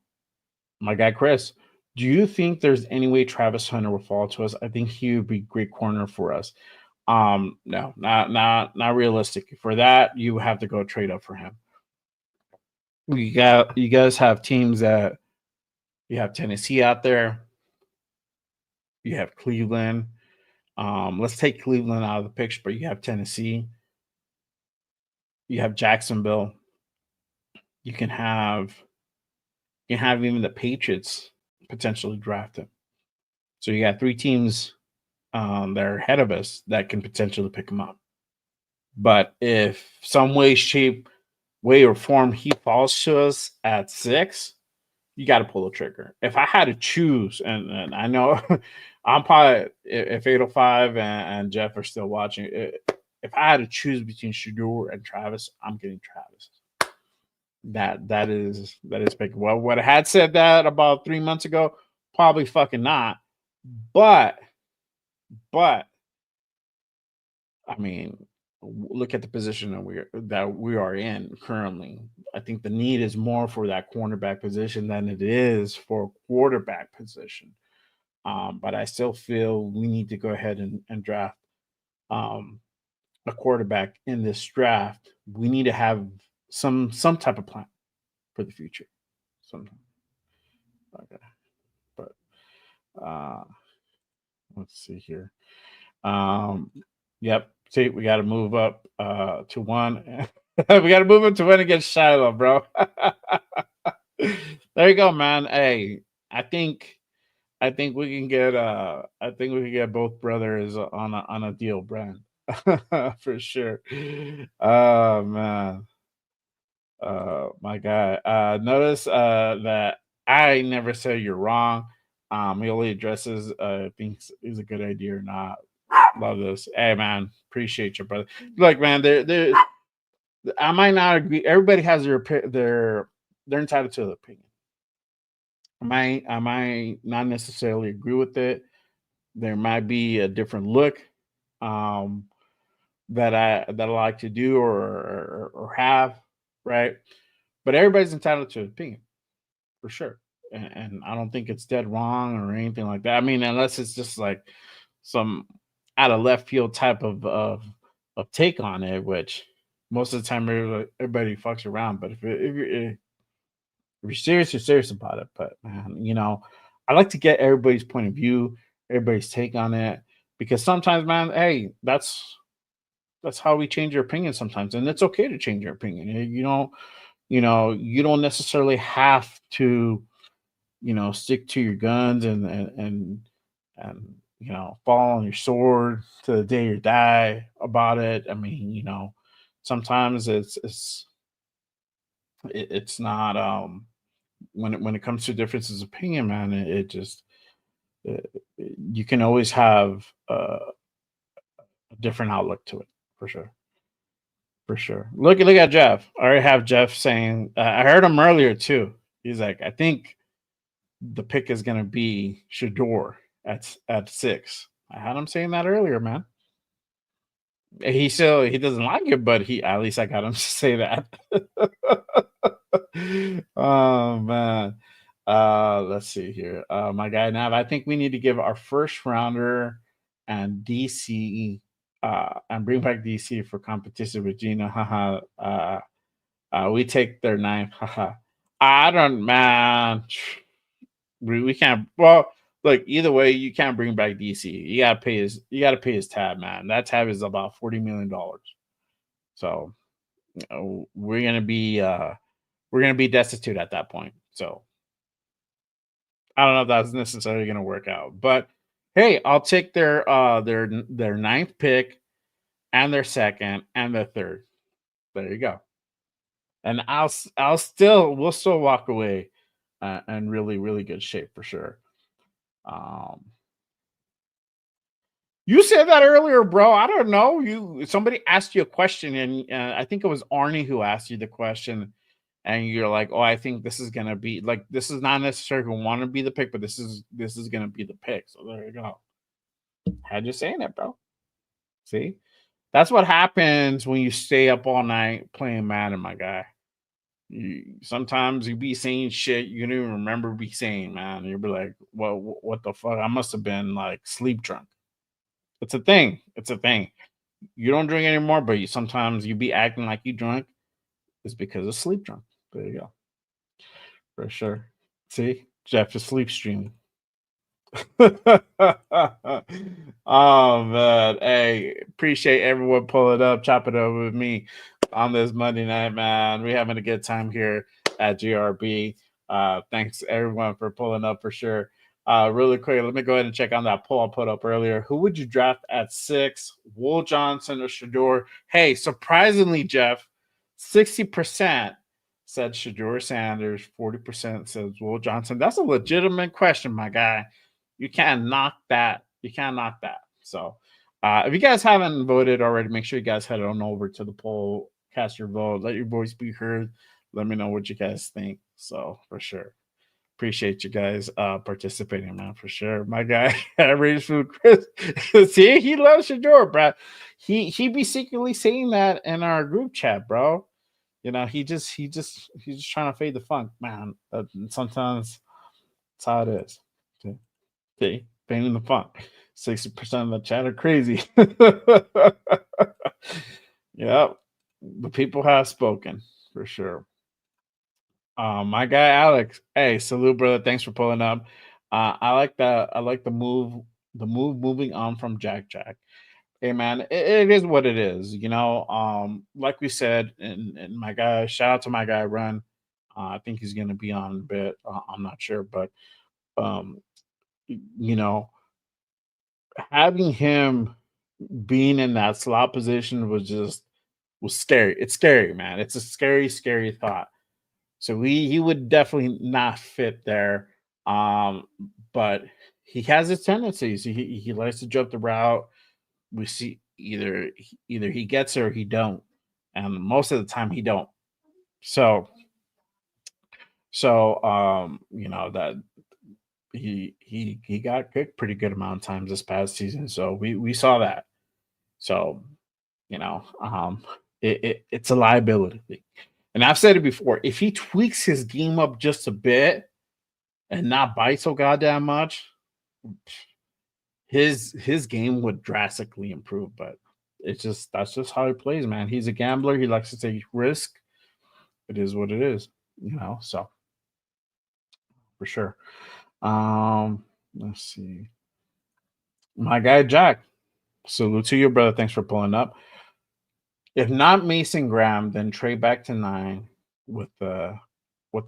My guy Chris, do you think there's any way Travis Hunter will fall to us? I think he would be great corner for us. No, not realistic. For that, you have to go trade up for him. You guys have teams that you have Tennessee out there, you have Cleveland. Let's take Cleveland out of the picture, but you have Tennessee, you have Jacksonville, you can have even the Patriots potentially draft him. So you got three teams that are ahead of us that can potentially pick him up. But if some way, shape, way, or form he falls to us at six, you got to pull the trigger. If I had to choose, and I know I'm probably if 805 and Jeff are still watching, if I had to choose between Shador and Travis, I'm getting Travis. That is big. Well, what I had said that about 3 months ago, probably fucking not. But but I mean, look at the position that we are in currently. I think the need is more for that cornerback position than it is for quarterback position. But I still feel we need to go ahead and draft um, a quarterback in this draft. We need to have some type of plan for the future. Some okay, but uh, let's see here. Um, yep. See, we got to move up to one. We got to move up to one against Shiloh, bro. There you go, man. Hey, I think I think we can get both brothers on a deal, Brand. For sure. Oh man. My guy. Notice that I never say you're wrong. He only addresses thinks is a good idea or not. Love this. Hey man, appreciate you, brother. Look, man, there I might not agree. Everybody has their they're entitled to their opinion. I might not necessarily agree with it. There might be a different look um, that I like to do or have, right? But everybody's entitled to an opinion for sure, and I don't think it's dead wrong or anything like that. I mean, unless it's just like some out of left field type of take on it, which most of the time everybody fucks around. But if you're serious, you're serious about it. But man, I like to get everybody's point of view, everybody's take on it, because sometimes, man, hey, that's how we change your opinion sometimes, and it's okay to change your opinion. You don't necessarily have to, stick to your guns and fall on your sword to the day you die about it. I mean, sometimes it's not when it comes to differences of opinion, man. It just uh, you can always have a different outlook to it for sure. For sure. Look at Jeff. I already have Jeff saying. I heard him earlier too. He's like, I think the pick is gonna be Shador at 6. I had him saying that earlier, man. He doesn't like it, but he at least I got him to say that. Oh man. Let's see here. My guy Nav, I think we need to give our first rounder and DC and bring back DC for competition with Gino. Haha. We take their ninth. Haha. I don't, man. We can't. Well, look. Either way, you can't bring back DC. You gotta pay his tab, man. That tab is about $40 million. So we're gonna be destitute at that point. So I don't know if that's necessarily gonna work out. But hey, I'll take their ninth pick and their second and their third. There you go. And I'll still we'll still walk away in really really good shape for sure. Um, you said that earlier, bro. I don't know. Somebody asked you a question, and I think it was Arnie who asked you the question, and you're like, "Oh, I think this is gonna be like this is not necessarily going to want to be the pick, but this is gonna be the pick." So there you go. Had you saying it, bro? See, that's what happens when you stay up all night playing Madden, my guy. Sometimes you be saying shit you don't even remember be saying, man. You'll be like, "Well, what the fuck? I must have been like sleep drunk." It's a thing. It's a thing. You don't drink anymore, but sometimes you be acting like you drunk. It's because of sleep drunk. There you go, for sure. See, Jeff is sleep streaming. Oh man, hey, appreciate everyone pulling up, chopping it over with me on this Monday night, man. We're having a good time here at GRB. Thanks everyone for pulling up for sure. Really quick, let me go ahead and check on that poll I put up earlier. Who would you draft at 6? Will Johnson or Shador? Hey, surprisingly, Jeff, 60% said Shador Sanders, 40% says Will Johnson. That's a legitimate question, my guy. You can't knock that. You can't knock that. So, if you guys haven't voted already, make sure you guys head on over to the poll, cast your vote, let your voice be heard. Let me know what you guys think. So, for sure. Appreciate you guys participating, man, for sure. My guy, Average Food Chris. See, he loves Shador, bro. He be secretly saying that in our group chat, bro. He's just trying to fade the funk, man. Sometimes that's how it is. See, fading the funk. 60% of the chat are crazy. Yep. The people have spoken for sure. My guy Alex. Hey, salute, brother. Thanks for pulling up. I like the move. The move moving on from Jack Jack. Hey man, it is what it is. Like we said, and my guy, shout out to my guy Run. I think he's gonna be on a bit. I'm not sure, but um, you know, having him being in that slot position was scary. It's scary, man. It's a scary, scary thought. So he would definitely not fit there. Um, but he has his tendencies. He likes to jump the route. We see either he gets it or he don't. and most of the time he don't. So that he got picked pretty good amount of times this past season. So we saw that. So you know, it's a liability. And I've said it before. If he tweaks his game up just a bit and not bite so goddamn much, his game would drastically improve. But that's just how he plays, man. He's a gambler. He likes to take risk. It is what it is, So for sure. Let's see. My guy Jack. Salute to you, brother. Thanks for pulling up. If not Mason Graham, then trade back to 9 with the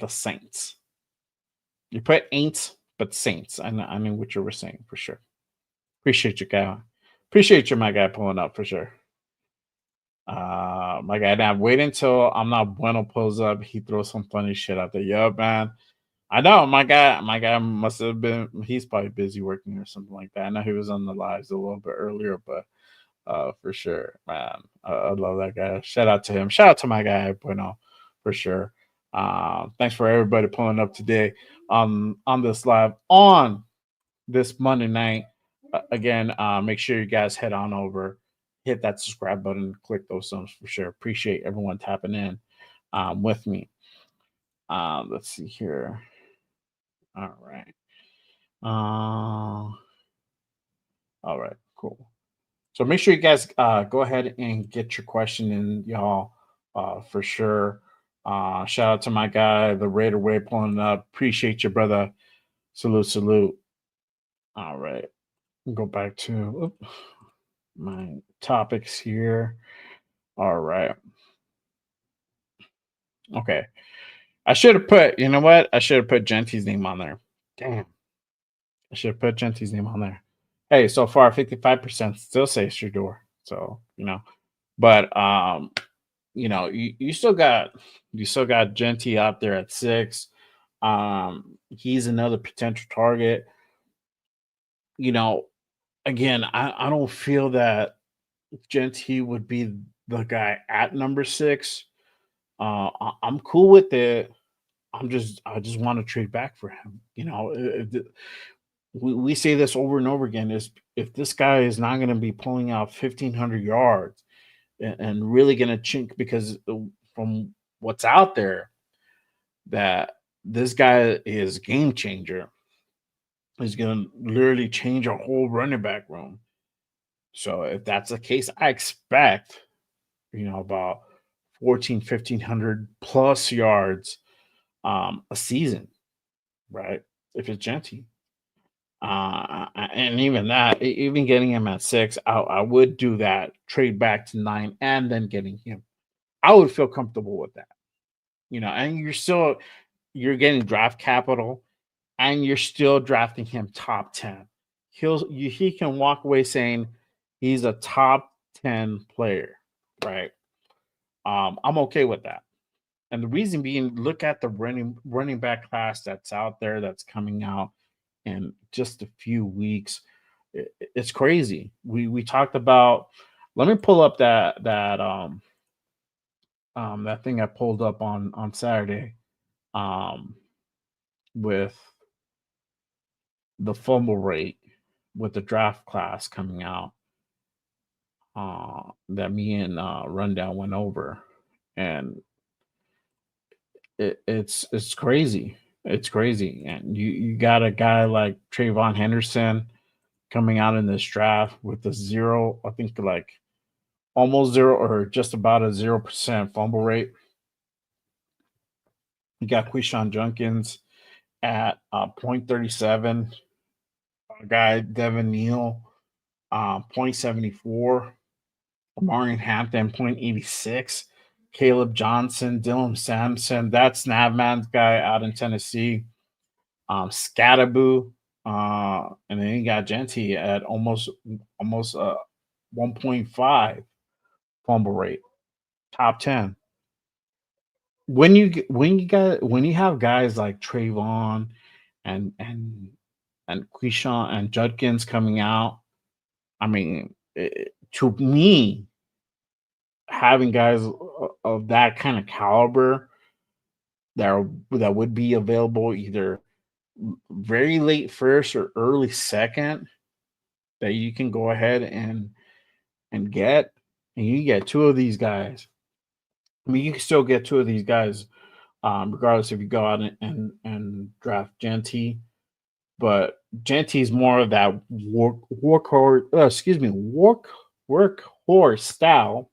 Saints. You put Aints, but Saints. I mean what you were saying for sure. Appreciate you, guy. Appreciate you, my guy, pulling up for sure. My guy, now wait until I'm not bueno pulls up. He throws some funny shit out there. Yo, man. I know my guy must have been. He's probably busy working or something like that. I know he was on the lives a little bit earlier, but for sure, man, I love that guy. Shout out to him. Shout out to my guy, Bueno, for sure. Thanks for everybody pulling up today on this live on this Monday night. Again, make sure you guys head on over, hit that subscribe button, click those thumbs for sure. Appreciate everyone tapping in with me. Let's see here. All right. All right. Cool. So make sure you guys go ahead and get your question in, y'all, for sure. Shout out to my guy, the Raider Way, pulling up. Appreciate you, brother. Salute, salute. All right. Go back to my topics here. All right. Okay. I should have put, you know what? I should have put Genti's name on there. Damn. I should have put Genti's name on there. Hey, so far 55% still say Shador. So, but you still got Genty out there at 6. He's another potential target. Again, I don't feel that Genty would be the guy at number 6. I'm cool with it. I just want to trade back for him. We say this over and over again: is if this guy is not going to be pulling out 1,500 yards and really going to chink, because from what's out there, that this guy is game changer. He's going to literally change a whole running back room. So if that's the case, I expect about 1,500 plus yards a season, right? If it's Genty. And even that, even getting him at 6, I would do that. Trade back to 9 and then getting him. I would feel comfortable with that. And you're getting draft capital, and you're still drafting him top 10. He can walk away saying he's a top 10 player, right? I'm okay with that. And the reason being, look at the running back class that's out there, that's coming out in just a few weeks. It's crazy. We talked about. Let me pull up that thing I pulled up on Saturday, with the fumble rate with the draft class coming out, that me and Rundown went over, and it's crazy. It's crazy, and you got a guy like Trayvon Henderson coming out in this draft with a 0, I think, like almost 0 or just about a 0% fumble rate. You got Quishon Junkins at 0.37. Guy Devin Neal 0.74. Marion Hampton 0.86. Caleb Johnson, Dylan Sampson, that's Snapman's guy out in Tennessee. Scattaboo, and then you got Genty at almost 1.5 fumble rate, top 10. When you have guys like Trayvon and Quishon and Judkins coming out, I mean, to me, having guys of that kind of caliber that would be available either very late first or early second that you can go ahead and get, and you get two of these guys. I mean, you can still get two of these guys, regardless if you go out and draft Genty. But Genty is more of that workhorse style.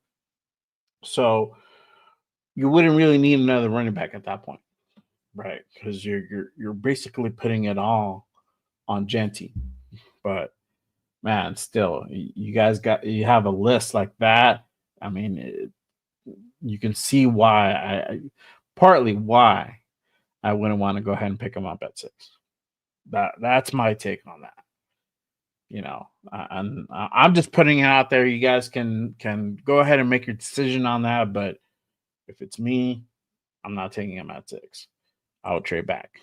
So you wouldn't really need another running back at that point, right? Because you're basically putting it all on Genty. But man, still, you guys you have a list like that. I mean, you can see why partly why I wouldn't want to go ahead and pick him up at 6. That's my take on that. And I'm just putting it out there. You guys can go ahead and make your decision on that. But if it's me, I'm not taking him at 6. I would trade back.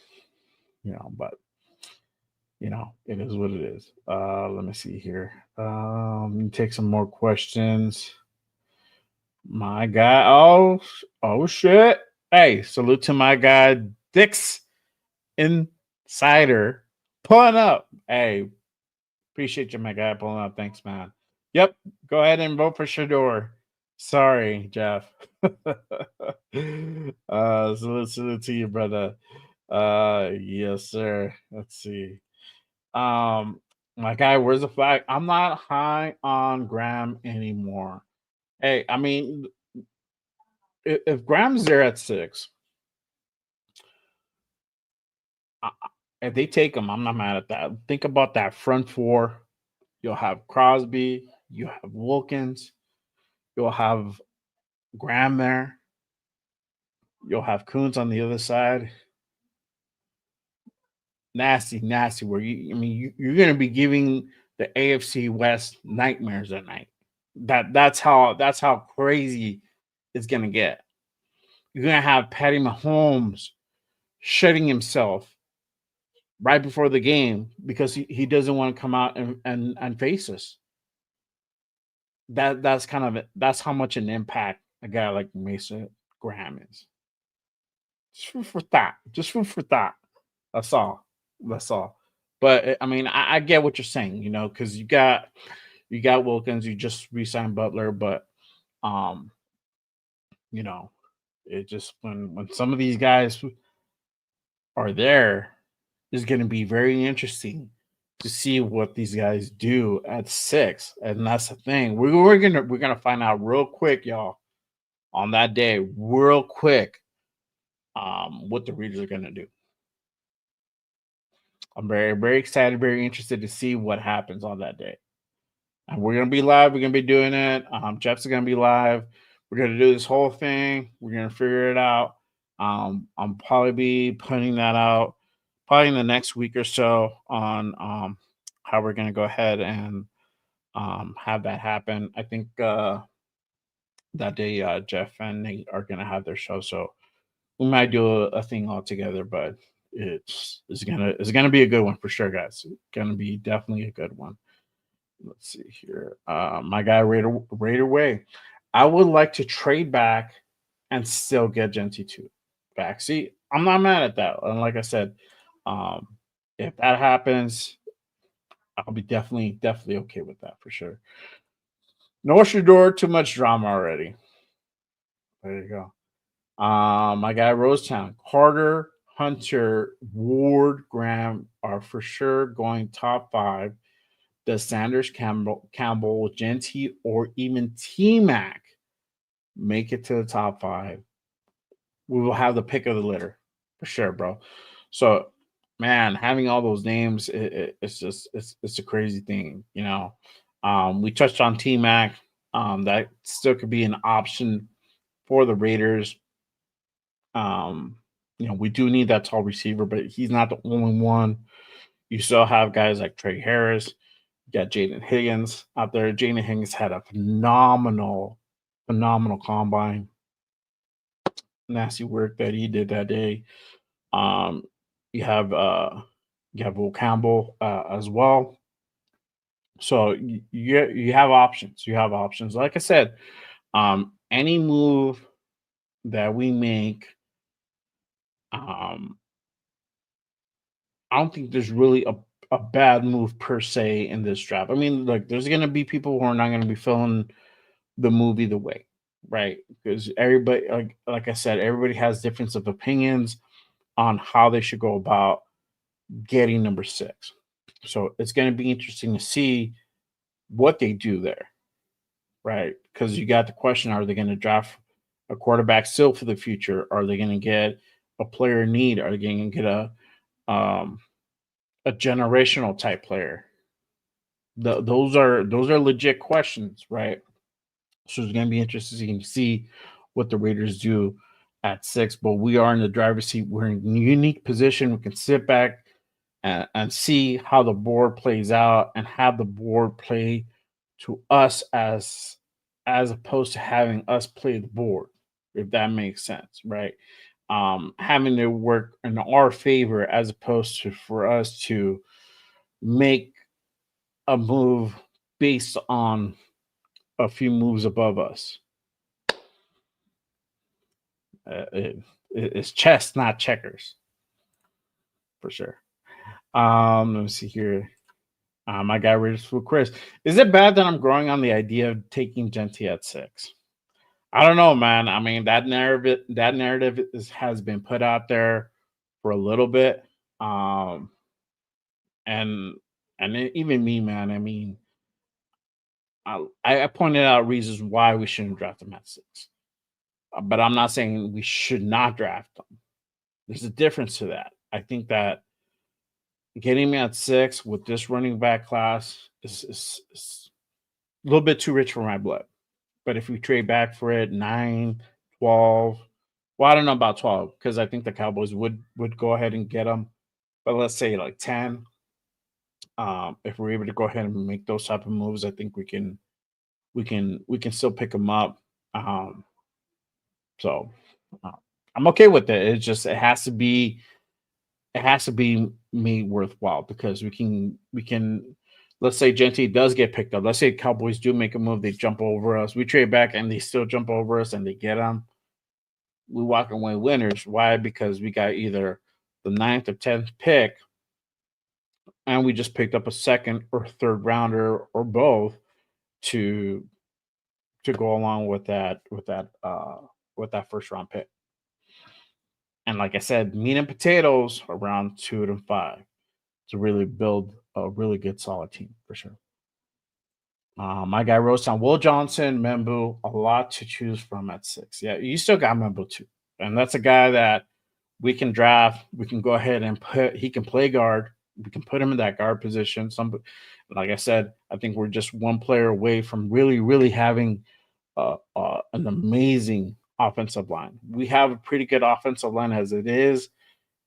But it is what it is. Let me see here. Let me take some more questions. My guy. Oh shit. Hey, salute to my guy Dix Insider pulling up. Hey, appreciate you, my guy, pulling up. Thanks, man. Yep. Go ahead and vote for Shador. Sorry, Jeff. Salute to you, brother. Yes, sir. Let's see. My guy, where's the flag? I'm not high on Graham anymore. Hey, I mean, if Graham's there at 6, if they take him, I'm not mad at that. Think about that front four. You'll have Crosby, you have Wilkins, you'll have Graham there, you'll have Coons on the other side. Nasty, nasty. Where you're going to be giving the AFC West nightmares at night. That's how crazy it's going to get. You're going to have Patty Mahomes shutting himself right before the game because he doesn't want to come out and face us. That's kind of it. That's how much an impact a guy like Mason Graham is. Just food for thought. Just food for thought. That's all. That's all. But I mean, I get what you're saying, because you got Wilkins, you just re-signed Butler, but um, you know, it just when some of these guys are there, it's going to be very interesting to see what these guys do at 6, and that's the thing. We're gonna find out real quick, y'all, on that day, real quick, what the Raiders are gonna do. I'm very, very excited, very interested to see what happens on that day. And we're gonna be live. We're gonna be doing it. Jeff's gonna be live. We're gonna do this whole thing. We're gonna figure it out. I'll probably be putting that out probably in the next week or so on how we're gonna go ahead and have that happen. I think that day Jeff and Nate are gonna have their show, so we might do a thing all together. But it's gonna be a good one for sure, guys. It's gonna be definitely a good one. Let's see here. My guy Raider Way. I would like to trade back and still get Genty 2 back. See, I'm not mad at that. And like I said, um, if that happens, I'll be definitely okay with that for sure. No Shador, too much drama already. There you go. My guy Rosetown, Carter, Hunter, Ward, Graham are for sure going top 5. Does Sanders, Campbell, Genty, or even T Mac make it to the top 5? We will have the pick of the litter for sure, bro. So, man, having all those names, it's just it's a crazy thing. We touched on T Mac. That still could be an option for the Raiders. We do need that tall receiver, but he's not the only one. You still have guys like Trey Harris. You got Jaden Higgins out there. Jaden Higgins had a phenomenal combine. Nasty work that he did that day. Um, you have Will Campbell as well. So you have options. You have options. Like I said, any move that we make, um, I don't think there's really a bad move per se in this draft. I mean, like there's gonna be people who are not gonna be feeling the movie the way, right? Because everybody, like I said, everybody has difference of opinions on how they should go about getting number six. So it's going to be interesting to see what they do there, right? Because you got the question: are they going to draft a quarterback still for the future? Are they going to get a player in need? Are they going to get um, a generational type player? Those are legit questions, right? So it's going to be interesting to see what the Raiders do at six. But we are in the driver's seat. We're in a unique position. We can sit back and see how the board plays out and have the board play to us as opposed to having us play the board, if that makes sense, right? Having to work in our favor as opposed to for us to make a move based on a few moves above us. It's chess, not checkers, for sure. Let me see here. I got rid of Chris. Is it bad that I'm growing on the idea of taking Genty at six? I don't know, man. I mean, has been put out there for a little bit, um, and even me, man. I mean, I pointed out reasons why we shouldn't draft him at six, but I'm not saying we should not draft him. There's a difference to that. I think that getting me at six with this running back class is a little bit too rich for my blood. But if we trade back for it, 9, 12, well, I don't know about 12 because I think the Cowboys would go ahead and get them. But let's say like 10. If we're able to go ahead and make those type of moves, I think we can still pick them up. Um, so uh, I'm okay with it. It's just it has to be me worthwhile because we can let's say Genty does get picked up. Let's say Cowboys do make a move, they jump over us. We trade back and they still jump over us and they get them. We walk away winners. Why? Because we got either the ninth or 10th pick and we just picked up a second or third rounder or both to go along with that first round pick. And like I said, meat and potatoes around 2 and 5 to really build a really good solid team for sure. My guy wrote down Will Johnson, Membu, a lot to choose from at six. Yeah, you still got Membu too, and that's a guy that we can draft. We can go ahead and put. He can play guard. We can put him in that guard position. Like I said, I think we're just one player away from really, really having an amazing offensive line. We have a pretty good offensive line as it is.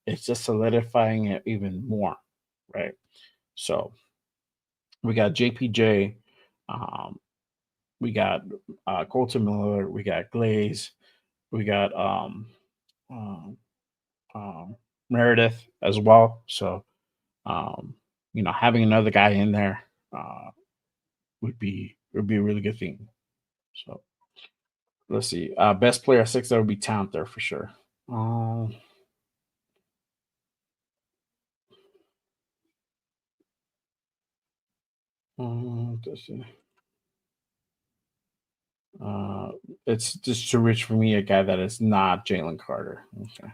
It's just solidifying it even more, right? So we got JPJ, um, we got Colton Miller, we got Glaze, we got um, um, Meredith as well. So um, having another guy in there would be a really good thing. So let's see, best player six, that would be Talent there for sure. Um, let's see. Uh, it's just too rich for me. A guy that is not Jalen Carter. Okay.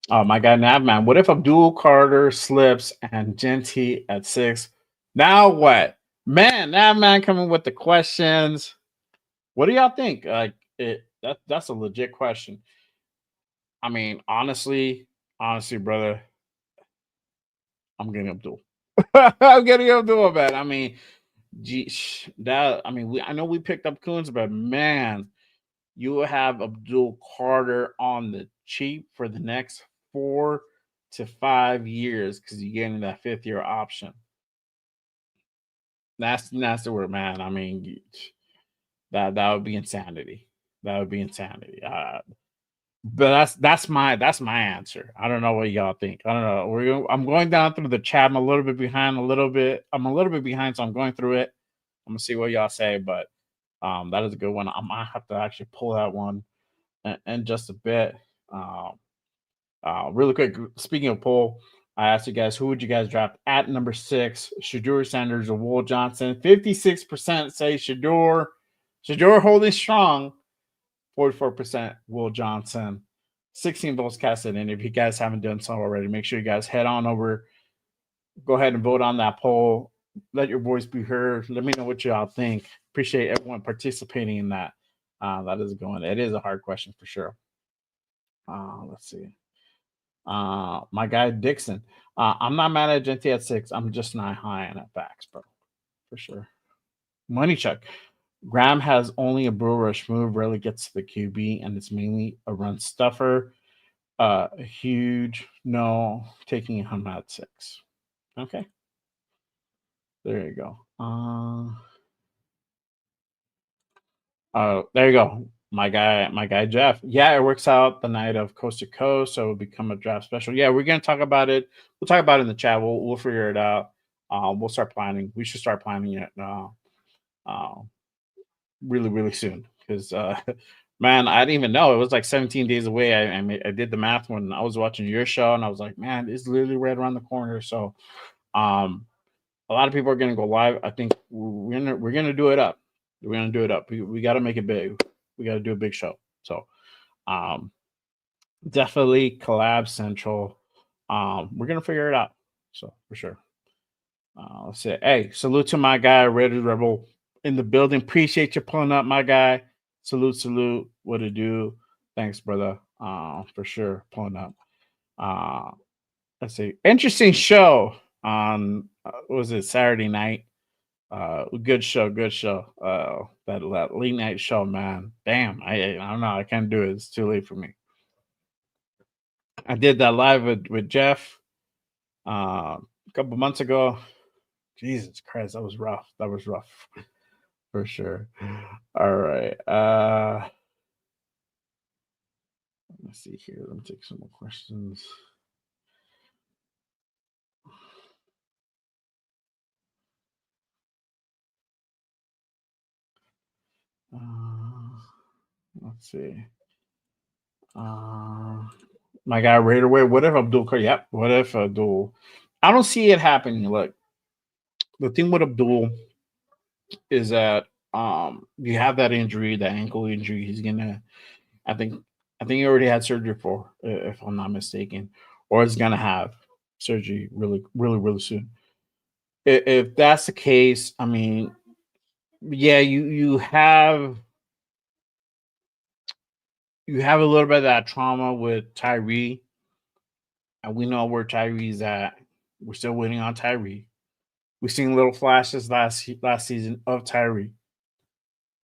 Oh my God, Navman. What if Abdul Carter slips and Genty at six? Now what? Man, Navman coming with the questions. What do y'all think? Like that's a legit question. I mean, honestly, brother, I'm getting Abdul. I'm getting Abdul, man. I mean, I know we picked up Coons, but man, you will have Abdul Carter on the cheap for the next 4 to 5 years because you're getting that fifth year option. That's the word, man. I mean, that would be insanity. That would be insanity. But that's my answer. I don't know what y'all think. I don't know. I'm going down through the chat. I'm a little bit behind. I'm a little bit behind, so I'm going through it. I'm gonna see what y'all say, but that is a good one. I might have to actually pull that one in just a bit. Um, really quick, speaking of poll, I asked you guys who would you guys draft at number 6, Shador Sanders or Will Johnson. 56% say Shador. Shador holding strong. 44% Will Johnson. 16 votes casted in. If you guys haven't done so already, make sure you guys head on over. Go ahead and vote on that poll. Let your voice be heard. Let me know what y'all think. Appreciate everyone participating in that. That is going. It is a hard question for sure. Let's see. My guy Dixon. I'm not mad at Genty at 6. I'm just not high on that facts, bro. For sure. Money check. Graham has only a bull rush move, rarely gets to the QB, and it's mainly a run stuffer. Huge no, taking him at 6. Okay. There you go. There you go. My guy Jeff. Yeah, it works out the night of coast to coast, so it'll become a draft special. Yeah, we're gonna talk about it. We'll talk about it in the chat. We'll figure it out. We'll start planning. We should start planning it uh, really soon because man, I didn't even know it was like 17 days away. I did the math when I was watching your show, and I was like, man, it's literally right around the corner. So um, a lot of people are gonna go live. I think we're gonna do it up. We're gonna do it up. We got to make it big. We got to do a big show. So um, definitely collab central. We're gonna figure it out. So for sure. Let's say, hey, salute to my guy, Rated Rebel in the building. Appreciate you pulling up, my guy. Salute. What to do? Thanks, brother. For sure, pulling up. Uh, let's see. Interesting show on was it Saturday night? Good show. That late night show, man. Damn, I don't know. I can't do it. It's too late for me. I did that live with Jeff a couple months ago. Jesus Christ, that was rough. That was rough for sure. All right. Let's see here. Let me take some more questions. Let's see. My guy Raider Way. What if Abdul? Yep. What if Abdul? I don't see it happening. Look, the thing with Abdul is that you have that injury, that ankle injury. He's gonna. I think. I think he already had surgery for, if I'm not mistaken, or is gonna have surgery really soon. If that's the case, I mean, yeah, you have a little bit of that trauma with Tyree, and we know where Tyree's at. We're still waiting on Tyree. We've seen little flashes last season of Tyree.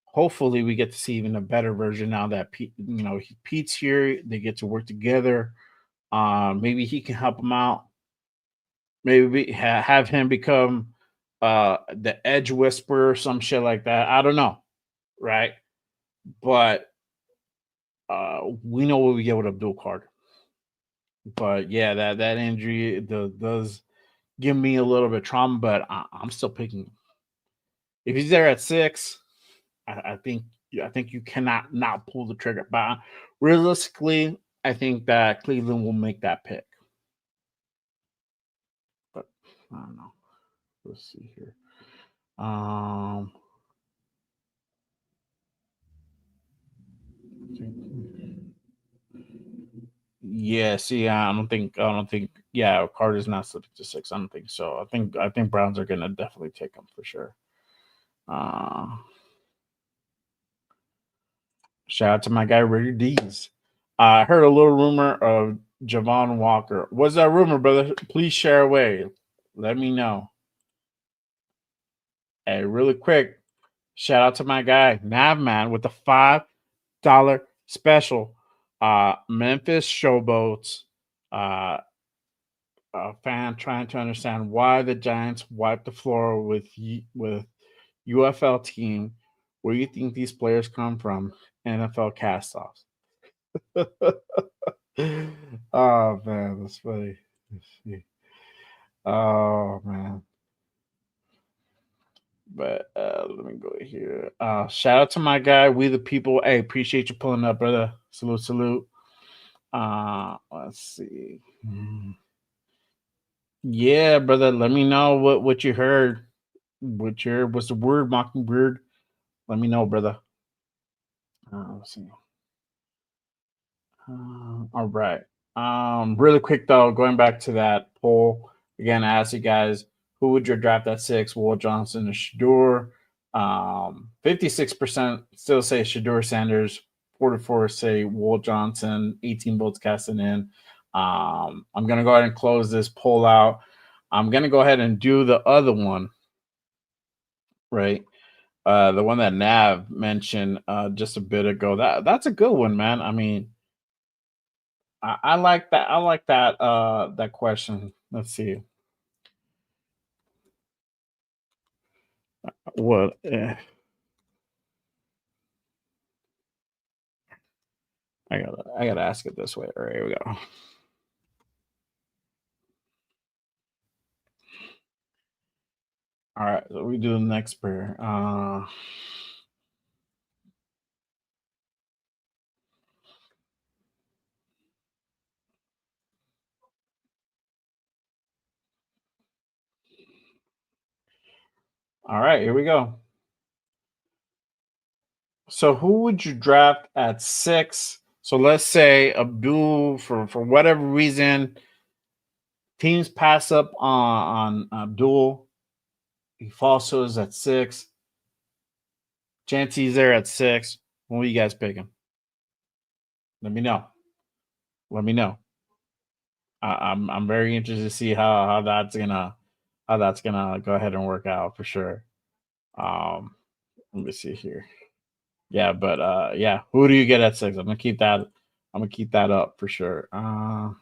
Hopefully, we get to see even a better version now that Pete's here. They get to work together. Maybe he can help him out. Maybe have him become the edge whisperer, some shit like that. I don't know, right? But we know what we get with Abdul Carter. But yeah, that injury does give me a little bit of trauma, but I'm still picking him. If he's there at 6, I think you cannot not pull the trigger. But realistically, I think that Cleveland will make that pick. But I don't know. Let's see here. Yeah, see, I don't think yeah, Carter's not subject to 6. I don't think so. I think Browns are gonna definitely take him for sure. Uh Shout out to my guy Ricky D's. I heard a little rumor of Javon Walker. What's that rumor, brother? Please share away. Let me know. Hey, really quick, shout out to my guy Navman with the $5 special. Memphis Showboats. Uh, a fan trying to understand why the Giants wiped the floor with UFL team. Where do you think these players come from? NFL castoffs. Oh man, that's funny. Let's see. Oh man. But let me go here. Shout out to my guy, We the People. Hey, appreciate you pulling up, brother. Salute, salute. Let's see. Yeah, brother. Let me know what you heard. What's the word, Mockingbird? Let me know, brother. Let's see. All right. Really quick though, going back to that poll again, I asked you guys who would you draft at 6, Will Johnson or Shador? 56% still say Shador Sanders, 44 say Will Johnson, 18 votes casting in. I'm gonna go ahead and close this poll out. I'm gonna go ahead and do the other one, right? The one that Nav mentioned just a bit ago. That's a good one, man. I mean, I like that. I like that. That question. Let's see. What? I gotta ask it this way. All right, here we go. All right, so we do the next pair. All right, here we go. So who would you draft at 6? So let's say Abdul, for whatever reason, teams pass up on Abdul. He falls to us at 6. Chanty's there at 6. When will you guys pick him? Let me know. Let me know. I'm very interested to see how that's gonna go ahead and work out for sure. Um, let me see here. Yeah, but yeah, who do you get at 6? I'm gonna keep that. I'm gonna keep that up for sure. All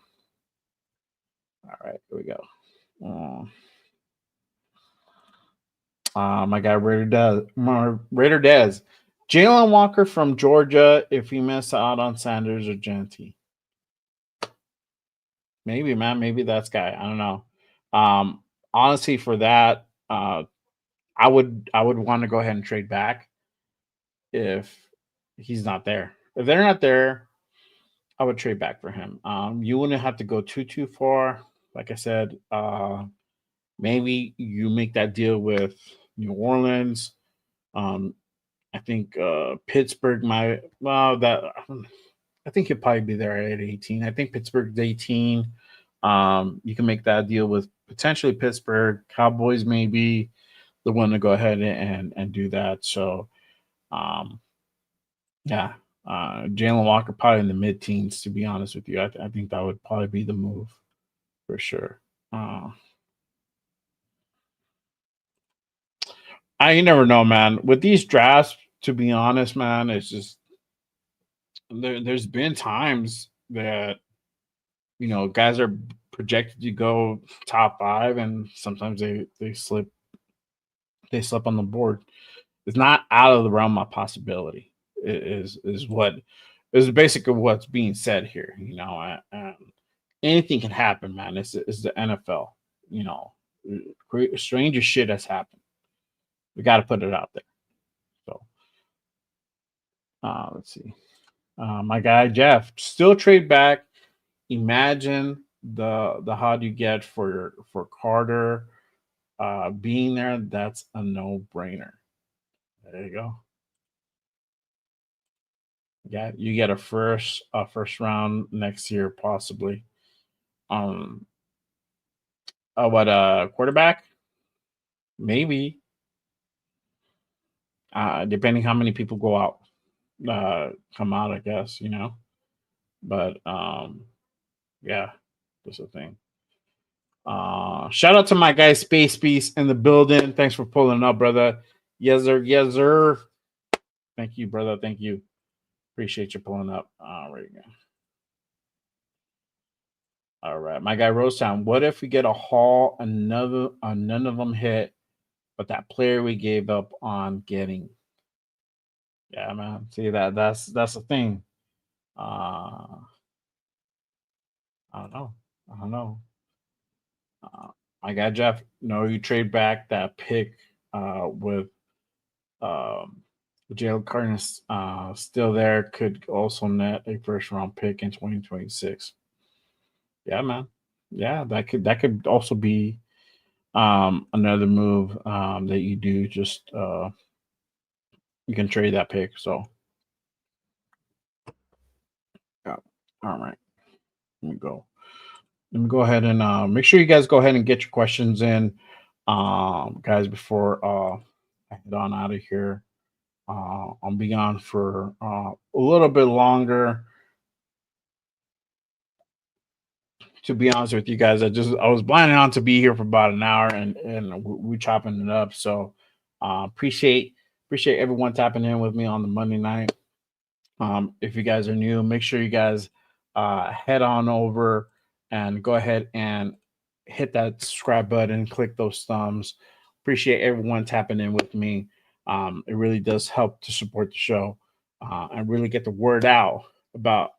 right, here we go. My guy Raider Dez, Jalen Walker from Georgia. If he missed out on Sanders or Genty, maybe man, maybe that's guy. I don't know. Honestly, for that, I would want to go ahead and trade back if he's not there. If they're not there, I would trade back for him. You wouldn't have to go too far. Like I said, maybe you make that deal with New Orleans. Um, I think Pittsburgh might. Well, that I think he'll probably be there at 18. I think Pittsburgh's 18. You can make that deal with potentially Pittsburgh. Cowboys maybe the one to go ahead and do that. So um, yeah, Jalen Walker probably in the mid teens. To be honest with you, I think that would probably be the move for sure. Uh, I you never know, man. With these drafts, to be honest, man, it's just there's been times that guys are projected to go top 5, and sometimes they slip on the board. It's not out of the realm of possibility. Is what is basically what's being said here. Anything can happen, man. It's the NFL. You know, stranger shit has happened. We got to put it out there. So let's see. My guy Jeff still trade back. Imagine the how do you get for Carter being there. That's a no brainer. There you go. Yeah, you get a first round next year possibly. Um, what quarterback? Maybe. Depending how many people go out, come out, I guess But yeah, that's the thing. Shout out to my guy Space Beast in the building. Thanks for pulling up, brother. Yes, sir. Yes, sir. Thank you, brother. Thank you. Appreciate you pulling up. All right, all right. My guy Rosetown. What if we get a haul, none of them hit, but that player we gave up on getting? Yeah, man. See that's the thing. Uh, I don't know. I don't know. Uh, my guy Jeff. No, you trade back that pick with um, Jalen Carter's still there, could also net a first round pick in 2026. Yeah, man. Yeah, that could also be another move that you do. Just you can trade that pick. So yeah. All right. Let me go. Let me go ahead and make sure you guys go ahead and get your questions in, guys, before I head on out of here. I'll be on for a little bit longer. To be honest with you guys, I was planning on to be here for about an hour, and we chopping it up. So appreciate everyone tapping in with me on the Monday night. If you guys are new, make sure you guys head on over and go ahead and hit that subscribe button, click those thumbs. Appreciate everyone tapping in with me. It really does help to support the show and really get the word out about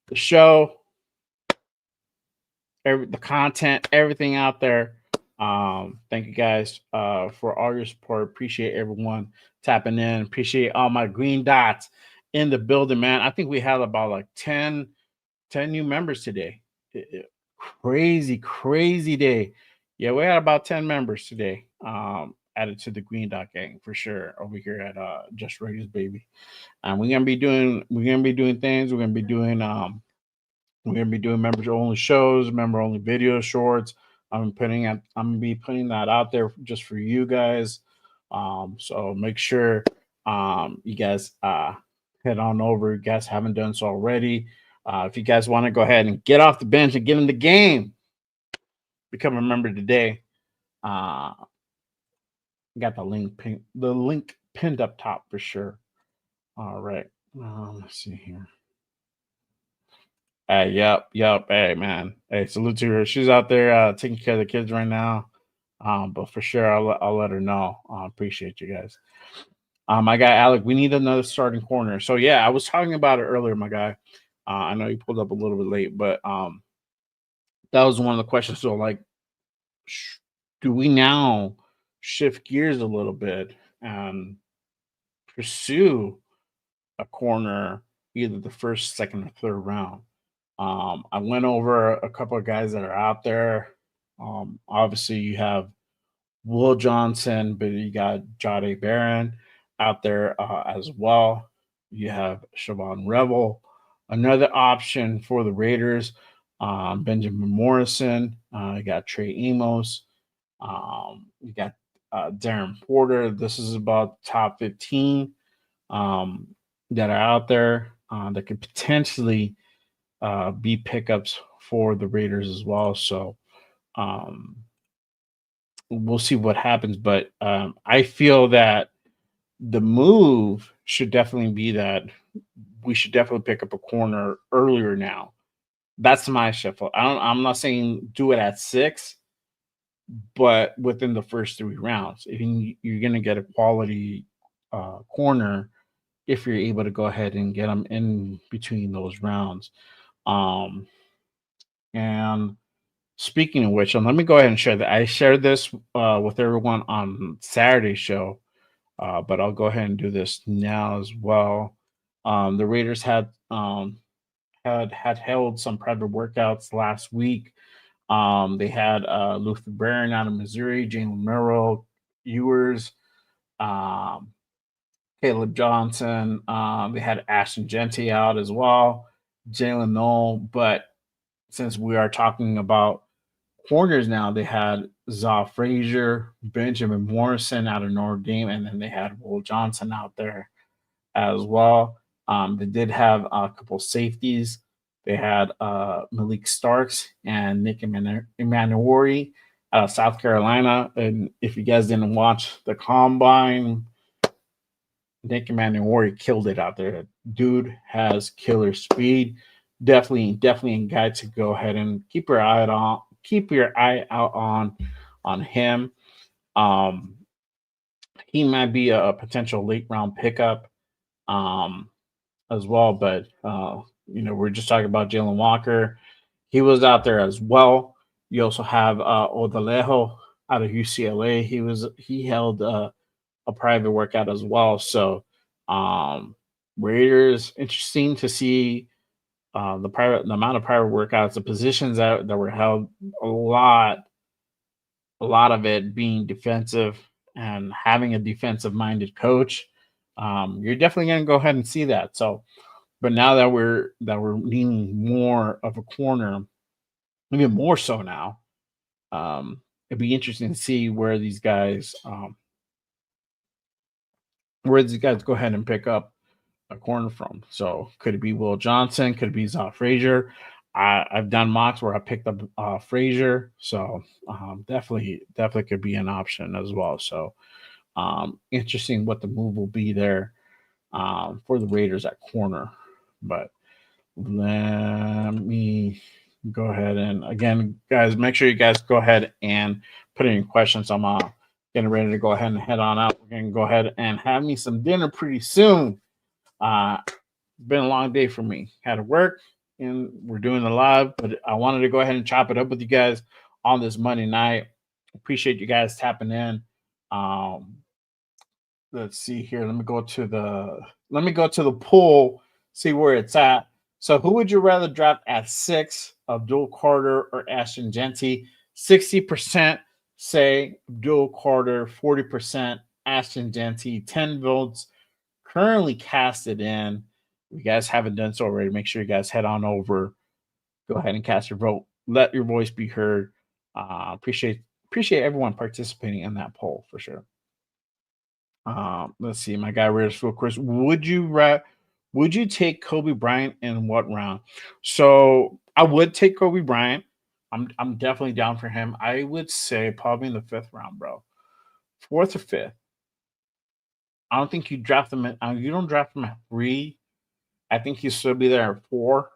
the show, the content, everything out there. Thank you guys for all your support. Appreciate everyone tapping in. Appreciate all my green dots in the building, man. I think we had about like 10 new members today. Crazy, crazy day. Yeah, we had about 10 members today. Added to the green dot gang for sure over here at Just Raiders Baby. And we're gonna be doing things. We're gonna be doing members only shows, member only video shorts. I'm gonna be putting that out there just for you guys. So make sure you guys head on over. You guys haven't done so already. If you guys want to go ahead and get off the bench and get in the game, become a member today. Uh, got the link pinned up top for sure. All right. Let's see here. Hey, yep. Hey, man. Hey, salute to her. She's out there taking care of the kids right now. But for sure, I'll let her know. Appreciate you guys. My guy Alec, we need another starting corner. So yeah, I was talking about it earlier, my guy. I know you pulled up a little bit late, but that was one of the questions. So like, do we now shift gears a little bit and pursue a corner either the first, second, or third round? I went over a couple of guys that are out there. Obviously, you have Will Johnson, but you got Jade Barron out there as well. You have Siobhan Revel, another option for the Raiders. Benjamin Morrison. You got Trey Amos. You got Darren Porter. This is about top 15 um, that are out there that could potentially be pickups for the Raiders as well. So um, we'll see what happens. But I feel that the move should definitely be that we should definitely pick up a corner earlier now. That's my shuffle. I'm not saying do it at 6, but within the first 3 rounds. If you're going to get a quality corner, if you're able to go ahead and get them in between those rounds. Um, and speaking of which, let me go ahead and share that. I shared this with everyone on Saturday's show, but I'll go ahead and do this now as well. The Raiders had held some private workouts last week. They had Luther Barron out of Missouri, Jalen Merrill, Ewers, um, Caleb Johnson. They had Ashton Genty out as well, Jalen Knoll. But since we are talking about corners now, they had Zaw Frazier, Benjamin Morrison out of Notre Dame, and then they had Will Johnson out there as well. They did have a couple safeties. They had Malik Starks and Nick Emanuori out of South Carolina. And if you guys didn't watch the combine, Nick Emanuori killed it out there. Dude has killer speed. Definitely a guy to go ahead and keep your eye out on him. Um, he might be a potential late round pickup um, as well, but we're just talking about Jalen Walker. He was out there as well. You also have Odalejo out of UCLA. He held a private workout as well. So um, Raiders, interesting to see the amount of private workouts, the positions that were held, a lot a lot of it being defensive and having a defensive minded coach. You're definitely going to go ahead and see that. So, but now that we're needing more of a corner, even more so now, it'd be interesting to see where these guys go ahead and pick up a corner from. So could it be Will Johnson? Could it be Zaw Frazier? I've done mocks where I picked up Frazier, so definitely could be an option as well. So interesting what the move will be there for the Raiders at corner. But let me go ahead and again, guys, make sure you guys go ahead and put in your questions. I'm getting ready to go ahead and head on out. We're gonna go ahead and have me some dinner pretty soon. Uh, been a long day for me. Had to work and we're doing the live, but I wanted to go ahead and chop it up with you guys on this Monday night. Appreciate you guys tapping in. Um, let's see here. Let me go to the pool, see where it's at. So who would you rather draft at 6, Abdul Carter or Ashton Genty? 60% say Abdul Carter, 40% Ashton Genty, 10 votes currently casted in. If you guys haven't done so already, make sure you guys head on over. Go ahead and cast your vote. Let your voice be heard. Appreciate everyone participating in that poll for sure. Let's see, my guy Raiders Chris. Would you take Kobe Bryant in what round? So I would take Kobe Bryant. I'm definitely down for him. I would say probably in the 5th round, bro. 4th or 5th. I don't think you draft him. You don't draft him at 3. I think he'll still be there at 4.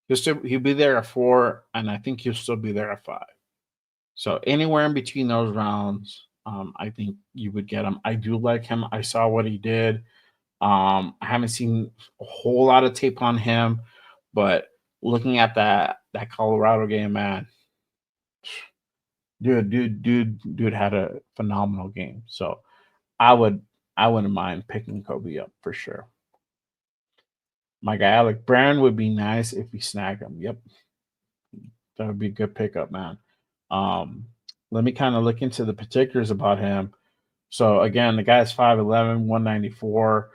He'll be there at 4, and I think he'll still be there at 5. So anywhere in between those rounds, I think you would get him. I do like him. I saw what he did. I haven't seen a whole lot of tape on him, but looking at that Colorado game, man, dude had a phenomenal game. So I would I wouldn't mind picking Kobe up for sure. My guy Alec Brown would be nice if we snag him. Yep, that would be a good pickup, man. Um, let me kind of look into the particulars about him. So again, the guy's 5'11", 194.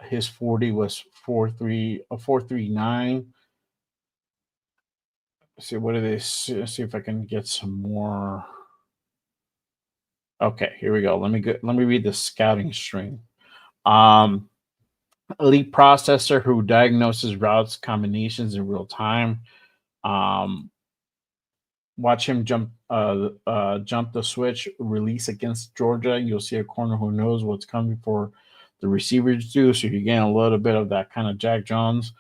His 40 was 4.39. See what do they see if I can get some more. Okay, here we go. Let me read the scouting string. Um, elite processor who diagnoses routes combinations in real time. Um, watch him jump the switch release against Georgia. You'll see a corner who knows what's coming for the receivers do. So you're getting a little bit of that kind of Jack Jones.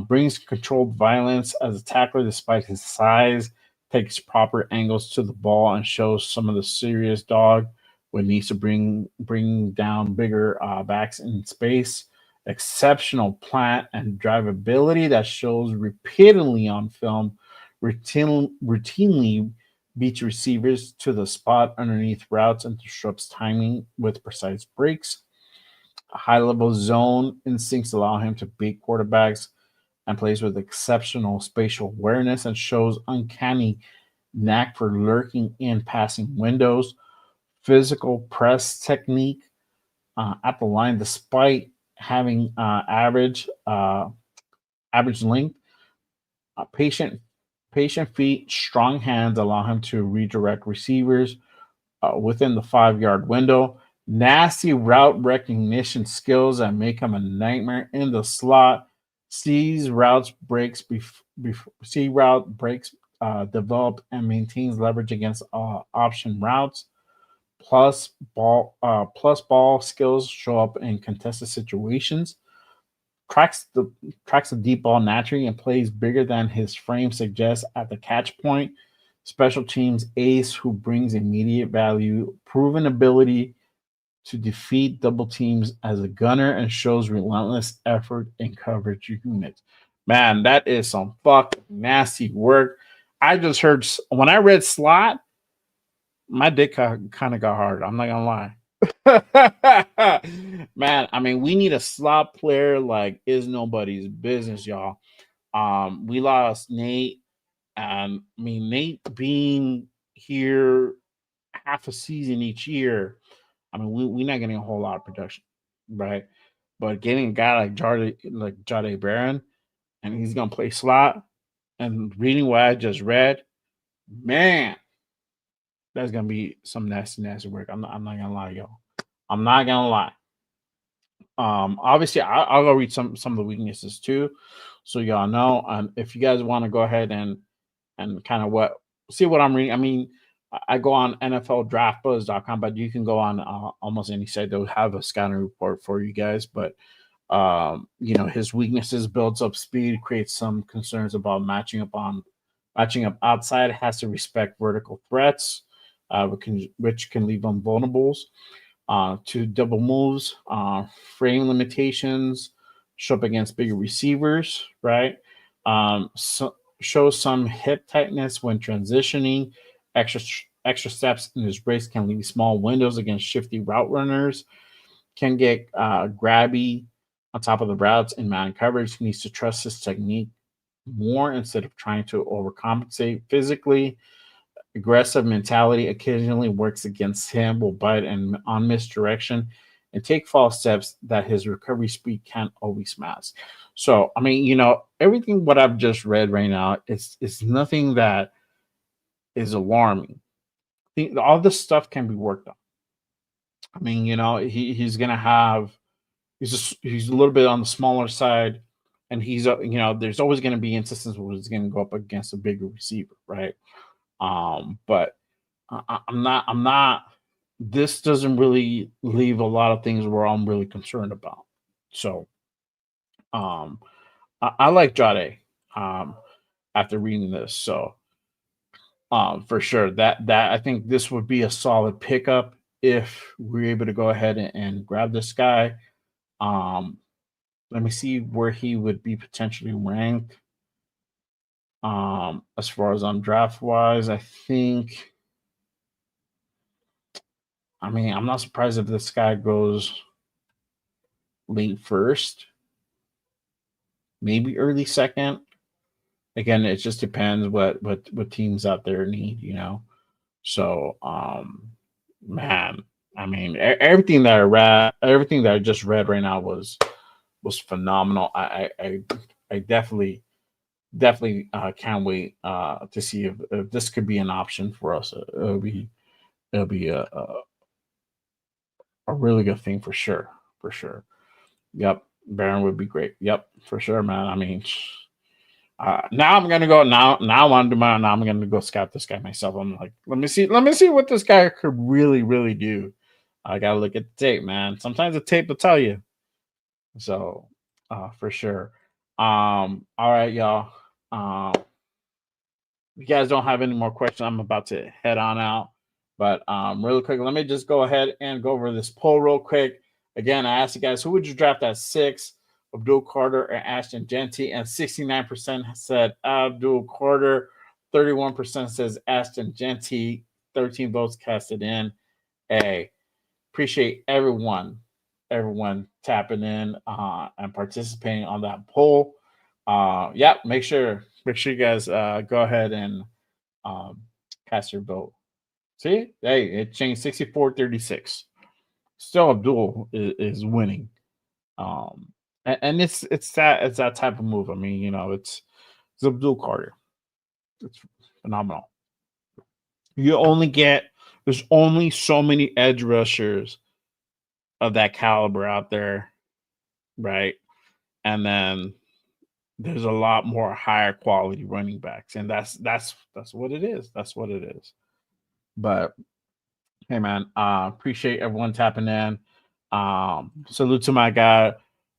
Brings controlled violence as a tackler despite his size. Takes proper angles to the ball and shows some of the serious dog when needs to bring down bigger backs in space. Exceptional plant and drivability that shows repeatedly on film routinely beats receivers to the spot underneath routes and disrupts timing with precise breaks. High level zone instincts allow him to beat quarterbacks and plays with exceptional spatial awareness and shows uncanny knack for lurking in passing windows. Physical press technique at the line, despite having average length. Uh, patient Patient feet, strong hands allow him to redirect receivers within the 5 yard window. Nasty route recognition skills that make him a nightmare in the slot. See route breaks develop and maintains leverage against option routes. Plus ball skills show up in contested situations. Tracks the tracks the deep ball naturally and plays bigger than his frame suggests at the catch point. Special teams ace who brings immediate value, proven ability to defeat double teams as a gunner, and shows relentless effort in coverage units. Man, that is some fucking nasty work. I just heard when I read slot, my dick kind of got hard. I'm not gonna lie. Man, I mean, we need a slot player like is nobody's business, y'all. We lost Nate, and I mean Nate being here half a season each year. I mean, we're not getting a whole lot of production, right? But getting a guy like Jade Barron, and he's gonna play slot. And reading what I just read, man, that's gonna be some nasty, nasty work. I'm not gonna lie, y'all. I'm not gonna lie. Obviously, I'll go read some of the weaknesses too, so y'all know. If you guys want to go ahead and kind of what see what I'm reading. I mean, I go on NFLDraftBuzz.com, but you can go on almost any site. They'll have a scouting report for you guys. But his weaknesses builds up speed, creates some concerns about matching up outside. Has to respect vertical threats, which can leave them vulnerable to double moves, frame limitations, show up against bigger receivers, right? Show some hip tightness when transitioning. Extra extra steps in his brace can leave small windows against shifty route runners. Can get grabby on top of the routes in man coverage. He needs to trust his technique more instead of trying to overcompensate physically. Aggressive mentality occasionally works against him, will bite and on misdirection and take false steps that his recovery speed can't always match. So, I mean, everything what I've just read right now is nothing that is alarming. All this stuff can be worked on. I mean, he's gonna have he's a little bit on the smaller side, and there's always gonna be instances where he's gonna go up against a bigger receiver, right? But I'm not. This doesn't really leave a lot of things where I'm really concerned about. So, um, I like Jade. Um, after reading this, so for sure that I think this would be a solid pickup if we're able to go ahead and grab this guy. Um, Let me see where he would be potentially ranked. As far as on draft wise, I mean, I'm not surprised if this guy goes late first, maybe early second. Again, it just depends what teams out there need. So, man, I mean, everything that I just read right now was phenomenal. I definitely can't wait to see if this could be an option for us. It'll be a really good thing for sure, for sure. Yep, Baron would be great. Yep, for sure, man. I mean, now I'm gonna go now. I want to do my now. I'm gonna go scout this guy myself. I'm like, let me see what this guy could really do. I gotta look at the tape, man. Sometimes the tape will tell you. So, for sure. All right, y'all. If you guys don't have any more questions, I'm about to head on out. But really quick, let me just go ahead and go over this poll real quick. Again, I asked you guys, who would you draft at 6, Abdul Carter or Ashton Genty? And 69% said Abdul Carter, 31% says Ashton Genty, 13 votes casted in. Hey, appreciate everyone tapping in and participating on that poll. Yeah, make sure you guys go ahead and um, cast your vote. See, hey, it changed 64-36. Still, Abdul is winning. And it's that type of move. I mean, it's Abdul Carter. It's phenomenal. You only get there's only so many edge rushers of that caliber out there, right? And then there's a lot more higher quality running backs, and that's what it is. That's what it is. But hey, man, appreciate everyone tapping in. Salute to my guy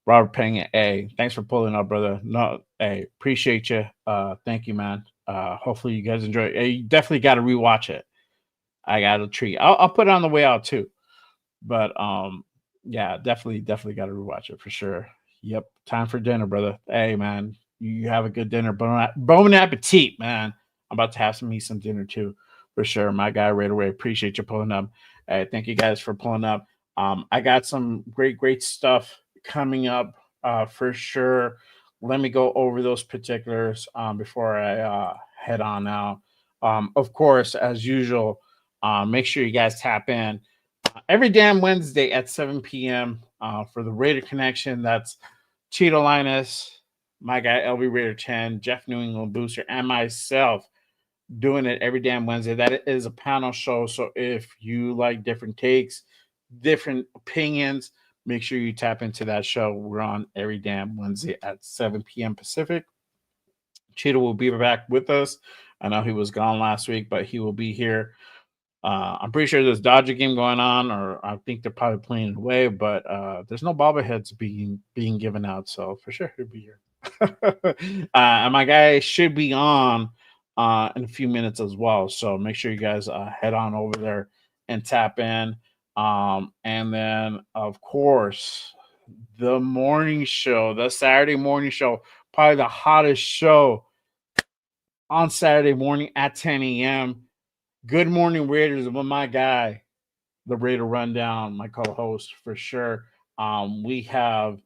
Robert Pena. Hey, thanks for pulling up, brother. No, hey, appreciate you. Thank you, man. Hopefully you guys enjoy it. Hey, you definitely got to rewatch it. I got a treat. I'll put it on the way out too. But yeah, definitely got to rewatch it for sure. Yep, time for dinner, brother. Hey, man, you have a good dinner. Bon appetit, man. about to have some dinner too, for sure. My guy right away. Appreciate you pulling up. Thank you guys for pulling up. I got some great stuff coming up for sure. Let me go over those particulars before I head on out. Of course, as usual, make sure you guys tap in every damn Wednesday at 7 p.m. For the Raider Connection. That's Cheeto Linus, my guy LB Raider 10, Jeff New England Booster, and myself doing it every damn Wednesday. That is a panel show. So if you like different takes, different opinions, make sure you tap into that show. We're on every damn Wednesday at 7 p.m. Pacific. Cheetah will be back with us. I know he was gone last week, but he will be here. I'm pretty sure there's Dodger game going on, or I think they're probably playing it away, but there's no bobbleheads being given out, so for sure he'll be here. And my guy should be on in a few minutes as well. So make sure you guys head on over there and tap in. And then, of course, the morning show, the Saturday morning show, probably the hottest show on Saturday morning at 10 a.m. Good Morning Raiders with my guy, the Raider Rundown, my co-host for sure. We have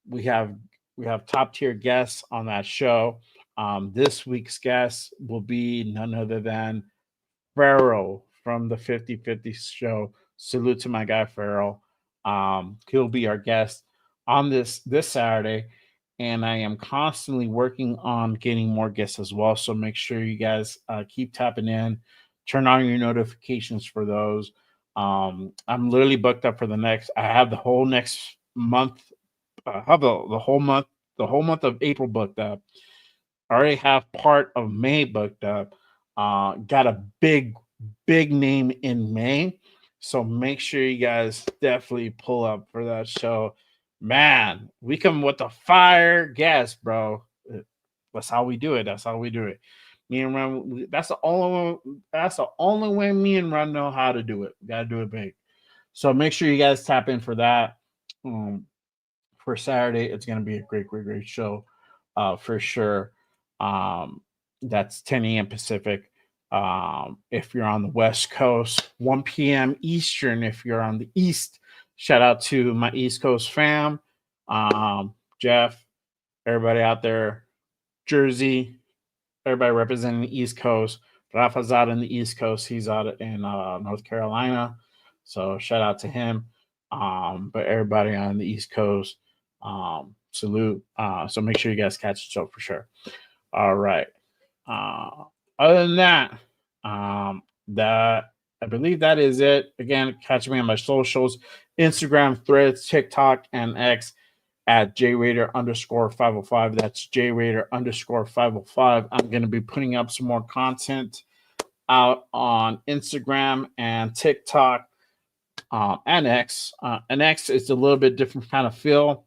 we have we have top tier guests on that show. This week's guest will be none other than Farrell from the 50/50 show. Salute to my guy Farrell. He'll be our guest on this Saturday, and I am constantly working on getting more guests as well. So make sure you guys keep tapping in, turn on your notifications for those. I'm literally booked up for the next. I have the whole next month. I have the whole month of April booked up. I already have part of May booked up. Got a big name in May. So make sure you guys definitely pull up for that show. Man, we come with the fire guest, bro. That's how we do it. That's how we do it. Me and Ron, that's the only way me and Ron know how to do it. We gotta do it big. So make sure you guys tap in for that. For Saturday, it's gonna be a great show, for sure. That's 10 a.m. Pacific. If you're on the West Coast, 1 p.m. Eastern. If you're on the East, shout out to my East Coast fam, Jeff, everybody out there, Jersey, everybody representing the East Coast. Rafa's out in the East Coast. He's out in North Carolina. So shout out to him. But everybody on the East Coast, salute. So make sure you guys catch the show for sure. All right. Uh, Other than that, that I believe that is it. Again, catch me on my socials, Instagram, Threads, TikTok, and X at JRaider_505. That's JRaider_505. I'm going to be putting up some more content out on Instagram and TikTok, and X. And X is a little bit different kind of feel,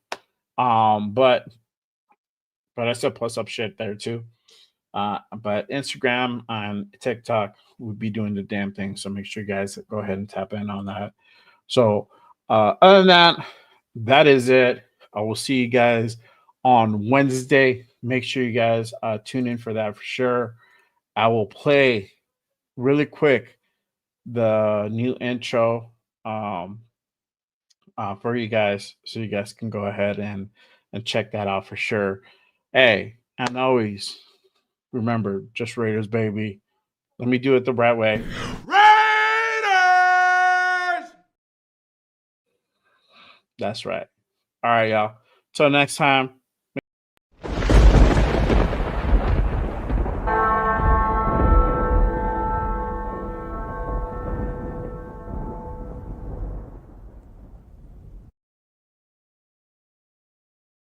but I still post up shit there too. But Instagram and TikTok would be doing the damn thing. So make sure you guys go ahead and tap in on that. So other than that, that is it. I will see you guys on Wednesday. Make sure you guys tune in for that for sure. I will play really quick the new intro for you guys, so you guys can go ahead and check that out for sure. Hey, and always remember, just Raiders, baby. Let me do it the right way. Raiders! That's right. All right, y'all. Till next time.